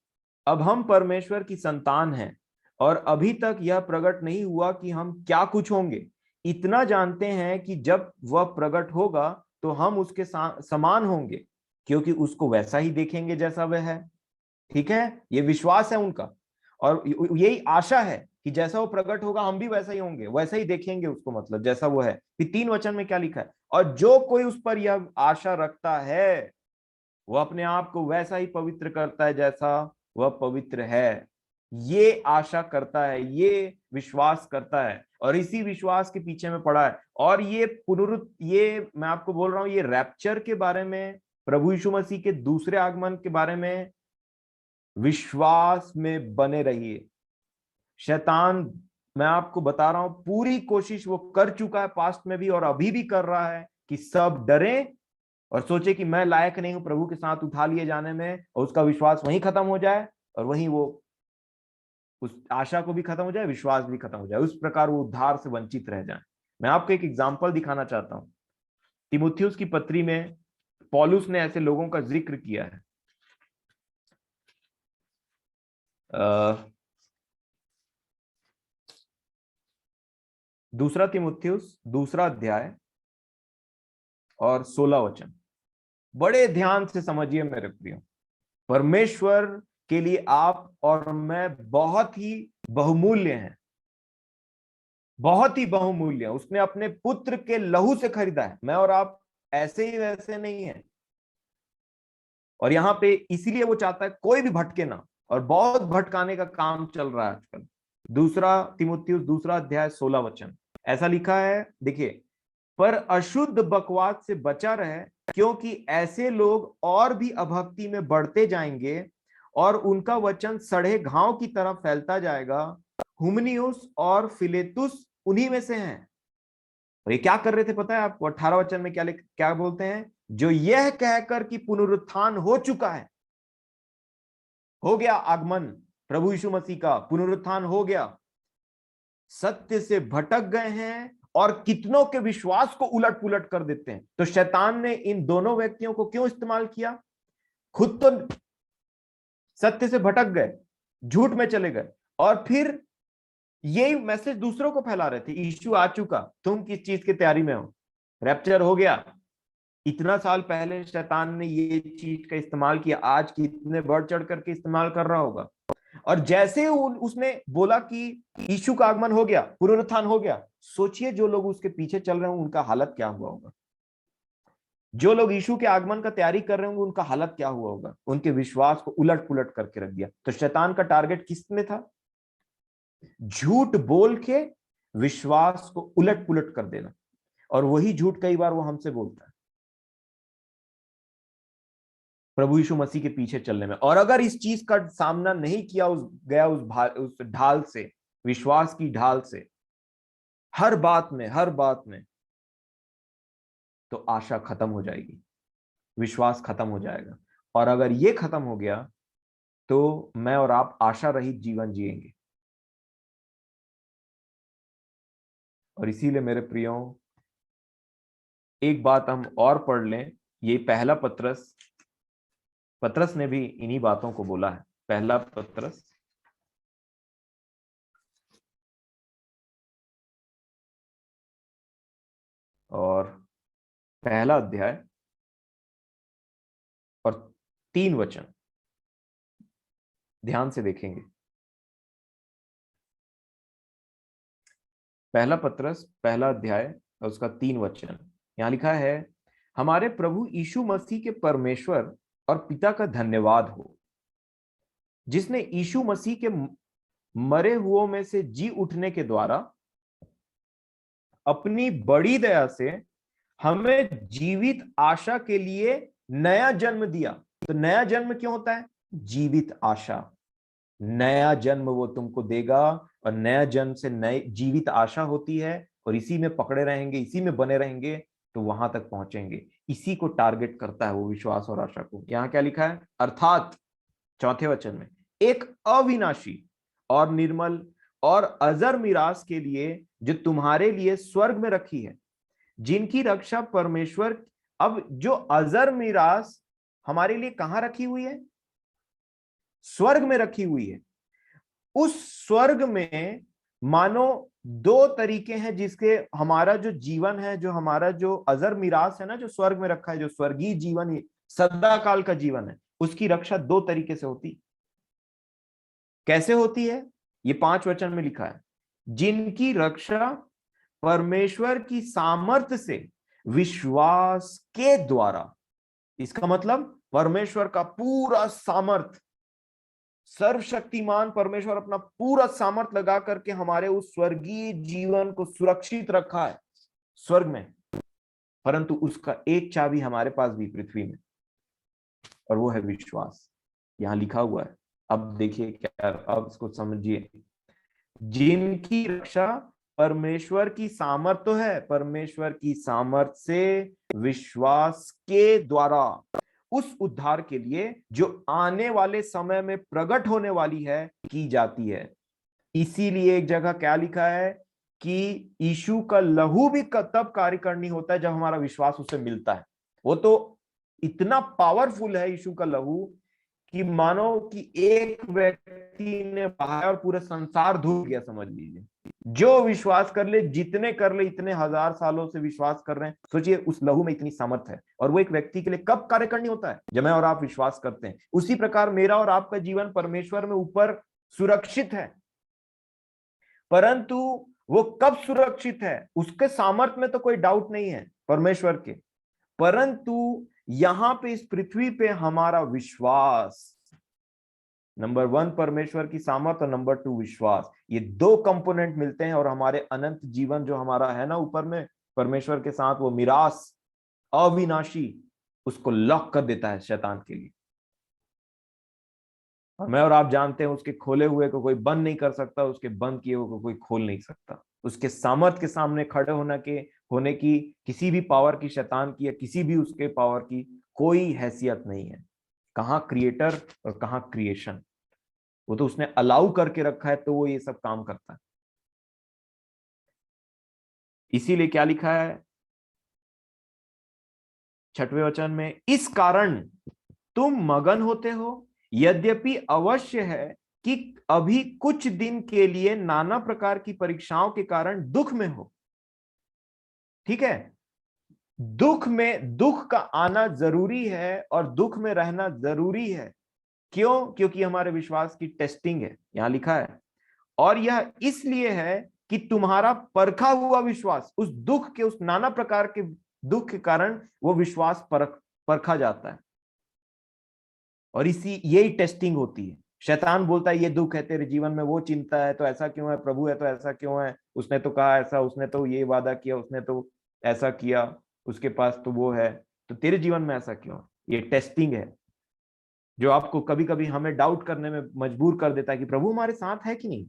अब हम परमेश्वर की संतान हैं और अभी तक यह प्रकट नहीं हुआ कि हम क्या कुछ होंगे। इतना जानते हैं कि जब वह प्रकट होगा तो हम उसके समान होंगे, क्योंकि उसको वैसा ही देखेंगे जैसा वह है। ठीक है, ये विश्वास है उनका, और यही आशा है कि जैसा वो प्रकट होगा हम भी वैसा ही होंगे, वैसा ही देखेंगे उसको, मतलब जैसा वो है। फिर 3 वचन में क्या लिखा है, और जो कोई उस पर यह आशा रखता है वो अपने आप को वैसा ही पवित्र करता है जैसा वह पवित्र है। ये आशा करता है, ये विश्वास करता है, और इसी विश्वास के पीछे में पड़ा है। और ये मैं आपको बोल रहा हूं, ये रैप्चर के बारे में, प्रभु यीशु मसीह के दूसरे आगमन के बारे में विश्वास में बने रहिए। शैतान, मैं आपको बता रहा हूं, पूरी कोशिश वो कर चुका है पास्ट में भी और अभी भी कर रहा है कि सब डरे और सोचे कि मैं लायक नहीं हूं प्रभु के साथ उठा लिए जाने में, और उसका विश्वास वहीं खत्म हो जाए, और वहीं वो उस आशा को भी खत्म हो जाए, विश्वास भी खत्म हो जाए, उस प्रकार वो उद्धार से वंचित रह जाए। मैं आपको एक एग्जाम्पल दिखाना चाहता हूं। तीमुथियुस की पत्री में पौलुस ने ऐसे लोगों का जिक्र किया है। दूसरा तीमुथियुस 2 अध्याय और 16 वचन, बड़े ध्यान से समझिए मेरे प्रियो। परमेश्वर के लिए आप और मैं बहुत ही बहुमूल्य हैं, बहुत ही बहुमूल्य। उसने अपने पुत्र के लहू से खरीदा है। मैं और आप ऐसे ही वैसे नहीं है, और यहां पे इसीलिए वो चाहता है कोई भी भटके ना, और बहुत भटकाने का काम चल रहा है आजकल। 2 तीमुथियुस 2 अध्याय 16 वचन ऐसा लिखा है, देखिए, पर अशुद्ध बकवास से बचा रहे, क्योंकि ऐसे लोग और भी अभक्ति में बढ़ते जाएंगे और उनका वचन सड़े घाव की तरह फैलता जाएगा। हुमनियुस और फिलेतुस उन्हीं में से हैं। और ये क्या कर रहे थे पता है आपको? 18 वचन में क्या बोलते हैं, जो यह कहकर कि पुनरुत्थान हो चुका है, हो गया आगमन प्रभु यीशु मसीह का, पुनरुत्थान हो गया, सत्य से भटक गए हैं और कितनों के विश्वास को उलट पुलट कर देते हैं। तो शैतान ने इन दोनों व्यक्तियों को क्यों इस्तेमाल किया? खुद तो सत्य से भटक गए, झूठ में चले गए, और फिर यही मैसेज दूसरों को फैला रहे थे, यीशु आ चुका, तुम किस चीज की तैयारी में हो, रैप्चर हो गया। इतना साल पहले शैतान ने ये चीज का इस्तेमाल किया, आज कितने बढ़ चढ़ करके इस्तेमाल कर रहा होगा। और जैसे उसने बोला कि यीशु का आगमन हो गया, पुनरुत्थान हो गया, सोचिए जो लोग उसके पीछे चल रहे होंगे उनका हालत क्या हुआ होगा। जो लोग यीशु के आगमन का तैयारी कर रहे होंगे उनका हालत क्या हुआ होगा। उनके विश्वास को उलट पुलट करके रख दिया। तो शैतान का टारगेट किस में था? झूठ बोल के विश्वास को उलट पुलट कर देना, और वही झूठ कई बार वो हमसे बोलता है प्रभु यीशु मसीह के पीछे चलने में। और अगर इस चीज का सामना नहीं किया उस ढाल से, विश्वास की ढाल से, हर बात में, तो आशा खत्म हो जाएगी, विश्वास खत्म हो जाएगा। और अगर ये खत्म हो गया तो मैं और आप आशा रहित जीवन जिएंगे। और इसीलिए मेरे प्रियो, एक बात हम और पढ़ लें, ये पहला पतरस ने भी इन्हीं बातों को बोला है। पहला पतरस और पहला अध्याय और 3 वचन ध्यान से देखेंगे। पहला पतरस पहला अध्याय और उसका 3 वचन, यहां लिखा है, हमारे प्रभु यीशु मसीह के परमेश्वर और पिता का धन्यवाद हो, जिसने यीशु मसीह के मरे हुओं में से जी उठने के द्वारा अपनी बड़ी दया से हमें जीवित आशा के लिए नया जन्म दिया। तो नया जन्म क्यों होता है? जीवित आशा। नया जन्म वो तुमको देगा, और नया जन्म से नई जीवित आशा होती है, और इसी में पकड़े रहेंगे, इसी में बने रहेंगे तो वहां तक पहुंचेंगे। इसी को टारगेट करता है वो विश्वास और आशा को। यहाँ क्या लिखा है? अर्थात चौथे वचन में एक अविनाशी और निर्मल और अजर मिरास के लिए जो तुम्हारे लिए स्वर्ग में रखी है, जिनकी रक्षा परमेश्वर। अब जो अजर मिरास हमारे लिए कहां रखी हुई है? स्वर्ग में रखी हुई है। उस स्वर्ग में मानो दो तरीके हैं जिसके हमारा जो जीवन है, जो हमारा जो अजर मिरास है ना, जो स्वर्ग में रखा है, जो स्वर्गीय जीवन, सदा काल का जीवन है, उसकी रक्षा दो तरीके से होती। कैसे होती है? ये 5 वचन में लिखा है, जिनकी रक्षा परमेश्वर की सामर्थ्य से विश्वास के द्वारा। इसका मतलब परमेश्वर का पूरा सामर्थ, सर्वशक्तिमान परमेश्वर अपना पूरा सामर्थ लगा करके हमारे उस स्वर्गीय जीवन को सुरक्षित रखा है स्वर्ग में, परंतु उसका एक चाबी हमारे पास भी पृथ्वी में, और वो है विश्वास। यहां लिखा हुआ है। अब देखिए क्या, अब इसको समझिए। जिनकी रक्षा परमेश्वर की सामर्थ तो है, परमेश्वर की सामर्थ से विश्वास के द्वारा उस उद्धार के लिए जो आने वाले समय में प्रकट होने वाली है की जाती है। इसीलिए एक जगह क्या लिखा है कि यीशु का लहू भी तब कार्य करनी होता है जब हमारा विश्वास उससे मिलता है। वो तो इतना पावरफुल है यीशु का लहू कि मानो कि एक व्यक्ति ने बहाया और पूरा संसार धुल गया, समझ लीजिए। जो विश्वास कर ले, जितने कर ले, इतने हजार सालों से विश्वास कर रहे हैं, सोचिए उस लहू में इतनी सामर्थ है। और वो एक व्यक्ति के लिए कब कार्य करनी होता है? जब मैं और आप विश्वास करते हैं। उसी प्रकार मेरा और आपका जीवन परमेश्वर में ऊपर सुरक्षित है, परंतु वो कब सुरक्षित है? उसके सामर्थ्य में तो कोई डाउट नहीं है परमेश्वर के, परंतु यहां पे इस पृथ्वी पे हमारा विश्वास, नंबर 1 परमेश्वर की सामर्थ और नंबर 2 विश्वास, ये दो कंपोनेंट मिलते हैं और हमारे अनंत जीवन जो हमारा है ना ऊपर में परमेश्वर के साथ, वो मिरास अविनाशी, उसको लॉक कर देता है शैतान के लिए। और मैं और आप जानते हैं उसके खोले हुए को कोई बंद नहीं कर सकता, उसके बंद किए हुए को कोई खोल नहीं सकता। उसके सामर्थ के सामने खड़े होने की किसी भी पावर की, शैतान की या किसी भी उसके पावर की कोई हैसियत नहीं है। कहां क्रिएटर और कहां क्रिएशन, वो तो उसने अलाउ करके रखा है, तो वो ये सब काम करता है। इसीलिए क्या लिखा है 6वें वचन में, इस कारण तुम मगन होते हो, यद्यपि अवश्य है कि अभी कुछ दिन के लिए नाना प्रकार की परीक्षाओं के कारण दुख में हो। ठीक है, दुख का आना जरूरी है और दुख में रहना जरूरी है। क्यों? क्योंकि हमारे विश्वास की टेस्टिंग है, यहां लिखा है। और यह इसलिए है कि तुम्हारा परखा हुआ विश्वास, उस दुख के, उस नाना प्रकार के दुख के कारण वो विश्वास परखा जाता है। और यही टेस्टिंग होती है। शैतान बोलता है ये दुख है तेरे जीवन में, वो चिंता है तो ऐसा क्यों है, प्रभु है तो ऐसा क्यों है, उसने तो कहा ऐसा, उसने तो ये वादा किया, उसने तो ऐसा किया, उसके पास तो वो है, तो तेरे जीवन में ऐसा क्यों है? ये टेस्टिंग है जो आपको कभी कभी हमें डाउट करने में मजबूर कर देता है कि प्रभु हमारे साथ है कि नहीं,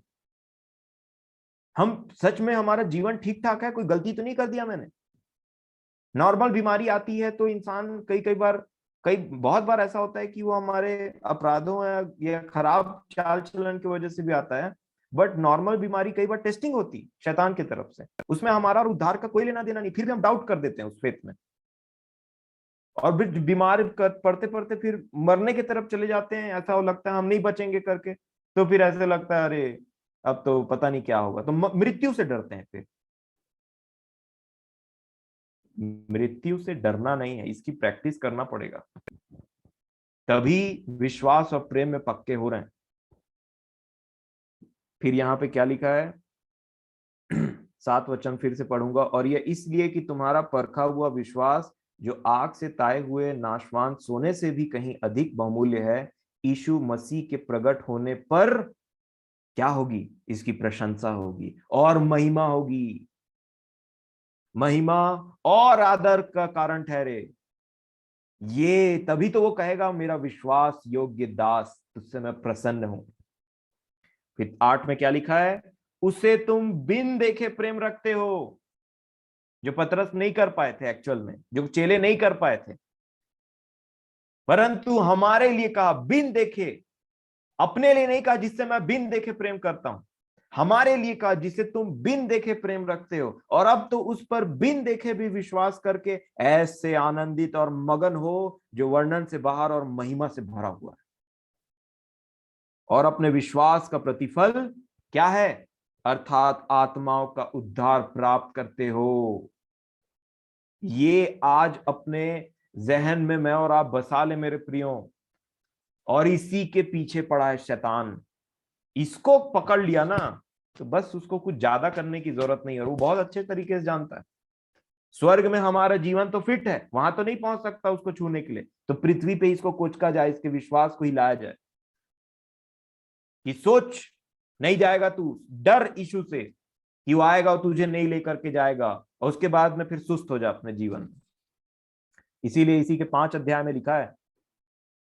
हम सच में, हमारा जीवन ठीक ठाक है, कोई गलती तो नहीं कर दिया मैंने। नॉर्मल बीमारी आती है तो इंसान कई बहुत बार ऐसा होता है कि वो हमारे अपराधों या खराब चाल चलन की वजह से भी आता है। बट नॉर्मल बीमारी कई बार टेस्टिंग होती शैतान की तरफ से, उसमें हमारा और उद्धार का कोई लेना देना नहीं, फिर भी हम डाउट कर देते हैं उस फेथ में, और फिर बीमार पड़ते पड़ते फिर मरने की तरफ चले जाते हैं। ऐसा लगता है हम नहीं बचेंगे करके, तो फिर ऐसे लगता है अरे अब तो पता नहीं क्या होगा, तो मृत्यु से डरते हैं। फिर मृत्यु से डरना नहीं है, इसकी प्रैक्टिस करना पड़ेगा, तभी विश्वास और प्रेम में पक्के हो रहे हैं। फिर यहाँ पे क्या लिखा है 7 वचन फिर से पढ़ूंगा, और यह इसलिए कि तुम्हारा परखा हुआ विश्वास, जो आग से ताए हुए नाशवान सोने से भी कहीं अधिक बहुमूल्य है, यीशु मसीह के प्रकट होने पर क्या होगी? इसकी प्रशंसा होगी और महिमा होगी। महिमा और आदर का कारण ठहरे। ये तभी तो वो कहेगा मेरा विश्वास योग्य दास, तुझसे मैं प्रसन्न हूं। फिर 8 में क्या लिखा है? उसे तुम बिन देखे प्रेम रखते हो। जो पतरस नहीं कर पाए थे एक्चुअल में, जो चेले नहीं कर पाए थे, परंतु हमारे लिए कहा बिन देखे, अपने लिए नहीं कहा जिससे मैं बिन देखे प्रेम करता हूं, हमारे लिए कहा जिसे तुम बिन देखे प्रेम रखते हो, और अब तो उस पर बिन देखे भी विश्वास करके ऐसे आनंदित और मगन हो जो वर्णन से बाहर और महिमा से भरा हुआ है। और अपने विश्वास का प्रतिफल क्या है? अर्थात आत्माओं का उद्धार प्राप्त करते हो। ये आज अपने जहन में मैं और आप बसा ले मेरे प्रियो, और इसी के पीछे पड़ा है शैतान। इसको पकड़ लिया ना तो बस उसको कुछ ज्यादा करने की जरूरत नहीं है, और वो बहुत अच्छे तरीके से जानता है। स्वर्ग में हमारा जीवन तो फिट है, वहां तो नहीं पहुंच सकता उसको छूने के लिए, तो पृथ्वी पे इसको कुचका जाए, इसके विश्वास को हिलाया जाए कि सोच नहीं जाएगा तू, डर यीशु से कि वो आएगा और तुझे नहीं लेकर के जाएगा, और उसके बाद में फिर सुस्त हो जा अपने जीवन में। इसीलिए इसी के 5 अध्याय में लिखा है,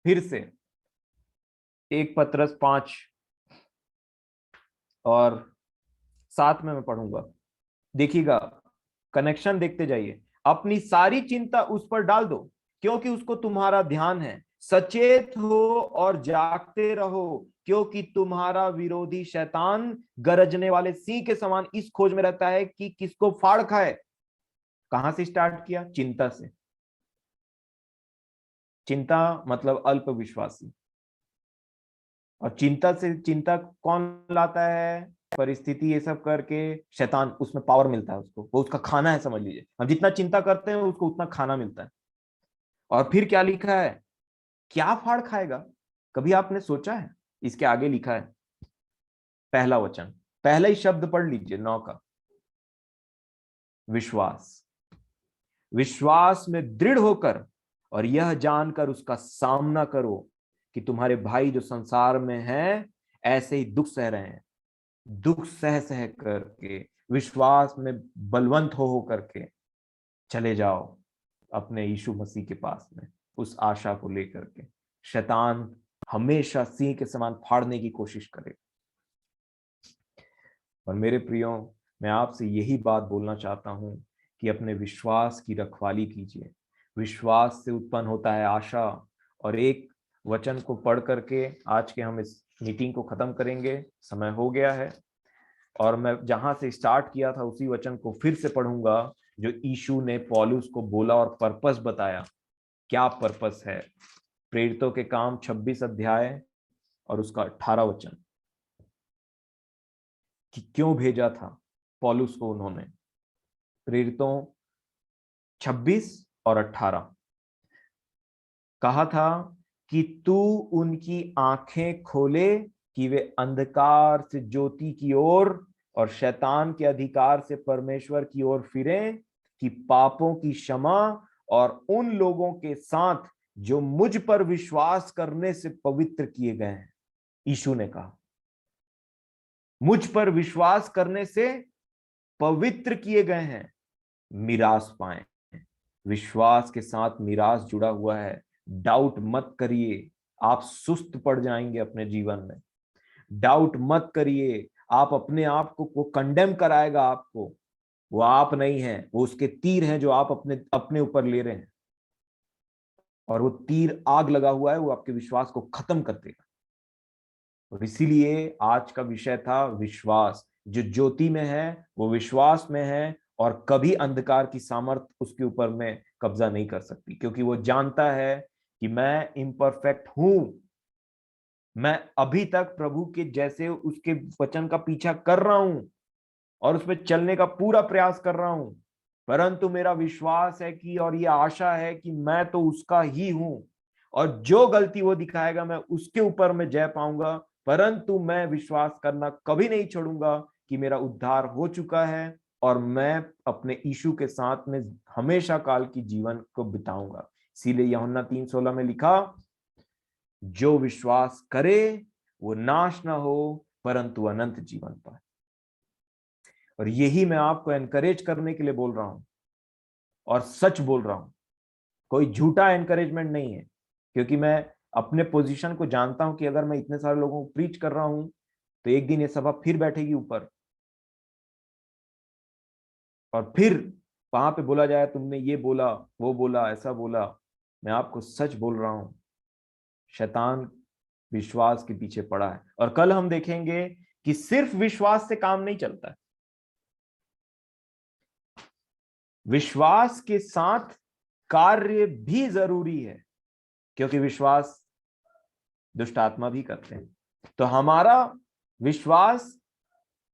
फिर से 1 पतरस 5 और 7 में मैं पढ़ूंगा, देखिएगा, कनेक्शन देखते जाइए। अपनी सारी चिंता उस पर डाल दो क्योंकि उसको तुम्हारा ध्यान है, सचेत हो और जागते रहो क्योंकि तुम्हारा विरोधी शैतान गरजने वाले सिंह के समान इस खोज में रहता है कि किसको फाड़ खाए। कहां से स्टार्ट किया? चिंता से। चिंता मतलब अल्प विश्वासी, और चिंता कौन लाता है? परिस्थिति ये सब करके शैतान, उसमें पावर मिलता है उसको, वो उसका खाना है, समझ लीजिए। हम जितना चिंता करते हैं उसको उतना खाना मिलता है। और फिर क्या लिखा है? क्या फाड़ खाएगा? कभी आपने सोचा है? इसके आगे लिखा है, पहला वचन, पहला ही शब्द पढ़ लीजिए 9 का, विश्वास। विश्वास में दृढ़ होकर और यह जानकर उसका सामना करो कि तुम्हारे भाई जो संसार में हैं ऐसे ही दुख सह रहे हैं। दुख सह सह करके विश्वास में बलवंत हो करके चले जाओ अपने यीशु मसीह के पास में, उस आशा को लेकर के। शैतान हमेशा सिंह के समान फाड़ने की कोशिश करे। और मेरे प्रियो, मैं आपसे यही बात बोलना चाहता हूं कि अपने विश्वास की रखवाली कीजिए। विश्वास से उत्पन्न होता है आशा। और एक वचन को पढ़ करके आज के हम इस मीटिंग को खत्म करेंगे, समय हो गया है। और मैं जहां से स्टार्ट किया था उसी वचन को फिर से पढ़ूंगा जो यीशु ने पौलुस को बोला और पर्पस बताया। क्या पर्पस है? प्रेरितों के काम 26 अध्याय और उसका 18 वचन, कि क्यों भेजा था पौलुस को उन्होंने। प्रेरितों 26 और 18 कहा था कि तू उनकी आंखें खोले कि वे अंधकार से ज्योति की ओर और शैतान के अधिकार से परमेश्वर की ओर फिरें, कि पापों की क्षमा और उन लोगों के साथ जो मुझ पर विश्वास करने से पवित्र किए गए हैं। यीशु ने कहा मुझ पर विश्वास करने से पवित्र किए गए हैं, मिरास पाए। विश्वास के साथ मिरास जुड़ा हुआ है। डाउट मत करिए, आप सुस्त पड़ जाएंगे अपने जीवन में। डाउट मत करिए, आप अपने आप को, वो कंडेम कराएगा आपको। वो आप नहीं है, वो उसके तीर हैं जो आप अपने अपने ऊपर ले रहे हैं, और वो तीर आग लगा हुआ है, वो आपके विश्वास को खत्म कर देगा। और इसीलिए आज का विषय था विश्वास। जो ज्योति में है वो विश्वास में है, और कभी अंधकार की सामर्थ उसके ऊपर में कब्जा नहीं कर सकती, क्योंकि वो जानता है कि मैं इम्परफेक्ट हूं। मैं अभी तक प्रभु के जैसे उसके वचन का पीछा कर रहा हूं और उसमें चलने का पूरा प्रयास कर रहा हूं, परंतु मेरा विश्वास है कि, और ये आशा है कि मैं तो उसका ही हूं, और जो गलती वो दिखाएगा मैं उसके ऊपर में जय पाऊंगा। परंतु मैं विश्वास करना कभी नहीं छोड़ूंगा कि मेरा उद्धार हो चुका है, और मैं अपने यीशु के साथ में हमेशा काल की जीवन को बिताऊंगा। इसीलिए यूहन्ना 3:16 में लिखा, जो विश्वास करे वो नाश ना हो परंतु अनंत जीवन पाए। और यही मैं आपको एनकरेज करने के लिए बोल रहा हूं, और सच बोल रहा हूं, कोई झूठा एनकरेजमेंट नहीं है। क्योंकि मैं अपने पोजीशन को जानता हूं कि अगर मैं इतने सारे लोगों को प्रीच कर रहा हूं तो एक दिन ये सभा फिर बैठेगी ऊपर, और फिर वहां पे बोला जाए तुमने ये बोला, वो बोला, ऐसा बोला, मैं आपको सच बोल रहा हूं, शैतान विश्वास के पीछे पड़ा है। और कल हम देखेंगे कि सिर्फ विश्वास से काम नहीं चलता है, विश्वास के साथ कार्य भी जरूरी है, क्योंकि विश्वास दुष्ट आत्मा भी करते हैं। तो हमारा विश्वास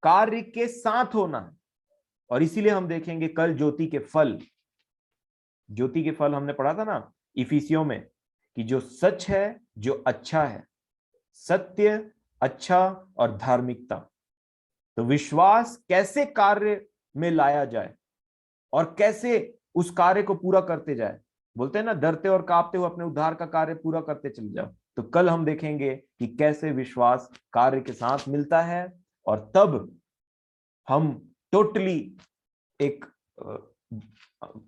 कार्य के साथ होना है। और इसीलिए हम देखेंगे कल ज्योति के फल, ज्योति के फल हमने पढ़ा था ना इफिसियों में, कि जो सच है, जो अच्छा है, सत्य, अच्छा और धार्मिकता। तो विश्वास कैसे कार्य में लाया जाए और कैसे उस कार्य को पूरा करते जाए। बोलते हैं ना, डरते और कांपते हुए अपने उद्धार का कार्य पूरा करते चले जाओ। तो कल हम देखेंगे कि कैसे विश्वास कार्य के साथ मिलता है, और तब हम टोटली एक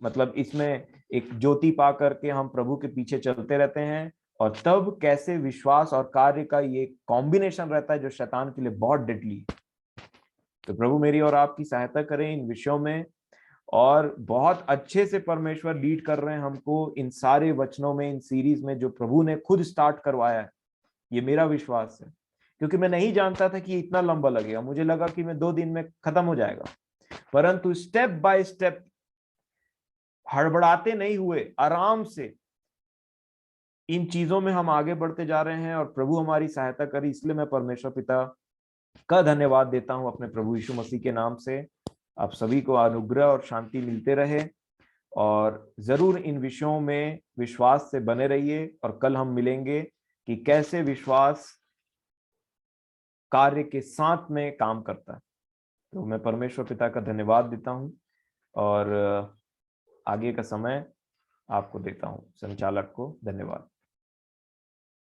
मतलब इसमें एक ज्योति पा करके हम प्रभु के पीछे चलते रहते हैं। और तब कैसे विश्वास और कार्य का ये कॉम्बिनेशन रहता है जो शैतान के लिए बहुत डेडली है। तो प्रभु मेरी और आपकी सहायता करें इन विषयों में, और बहुत अच्छे से परमेश्वर लीड कर रहे हैं हमको इन सारे वचनों में, इन सीरीज में जो प्रभु ने खुद स्टार्ट करवाया है। ये मेरा विश्वास है, क्योंकि मैं नहीं जानता था कि ये इतना लंबा लगेगा। मुझे लगा कि मैं 2 दिन में खत्म हो जाएगा, परंतु स्टेप बाय स्टेप, हड़बड़ाते नहीं हुए, आराम से इन चीजों में हम आगे बढ़ते जा रहे हैं। और प्रभु हमारी सहायता करी, इसलिए मैं परमेश्वर पिता का धन्यवाद देता हूं अपने प्रभु यीशु मसीह के नाम से। आप सभी को अनुग्रह और शांति मिलते रहे, और जरूर इन विषयों में विश्वास से बने रहिए। और कल हम मिलेंगे कि कैसे विश्वास कार्य के साथ में काम करता है। तो मैं परमेश्वर पिता का धन्यवाद देता हूं, और आगे का समय आपको देता हूं। संचालक को धन्यवाद।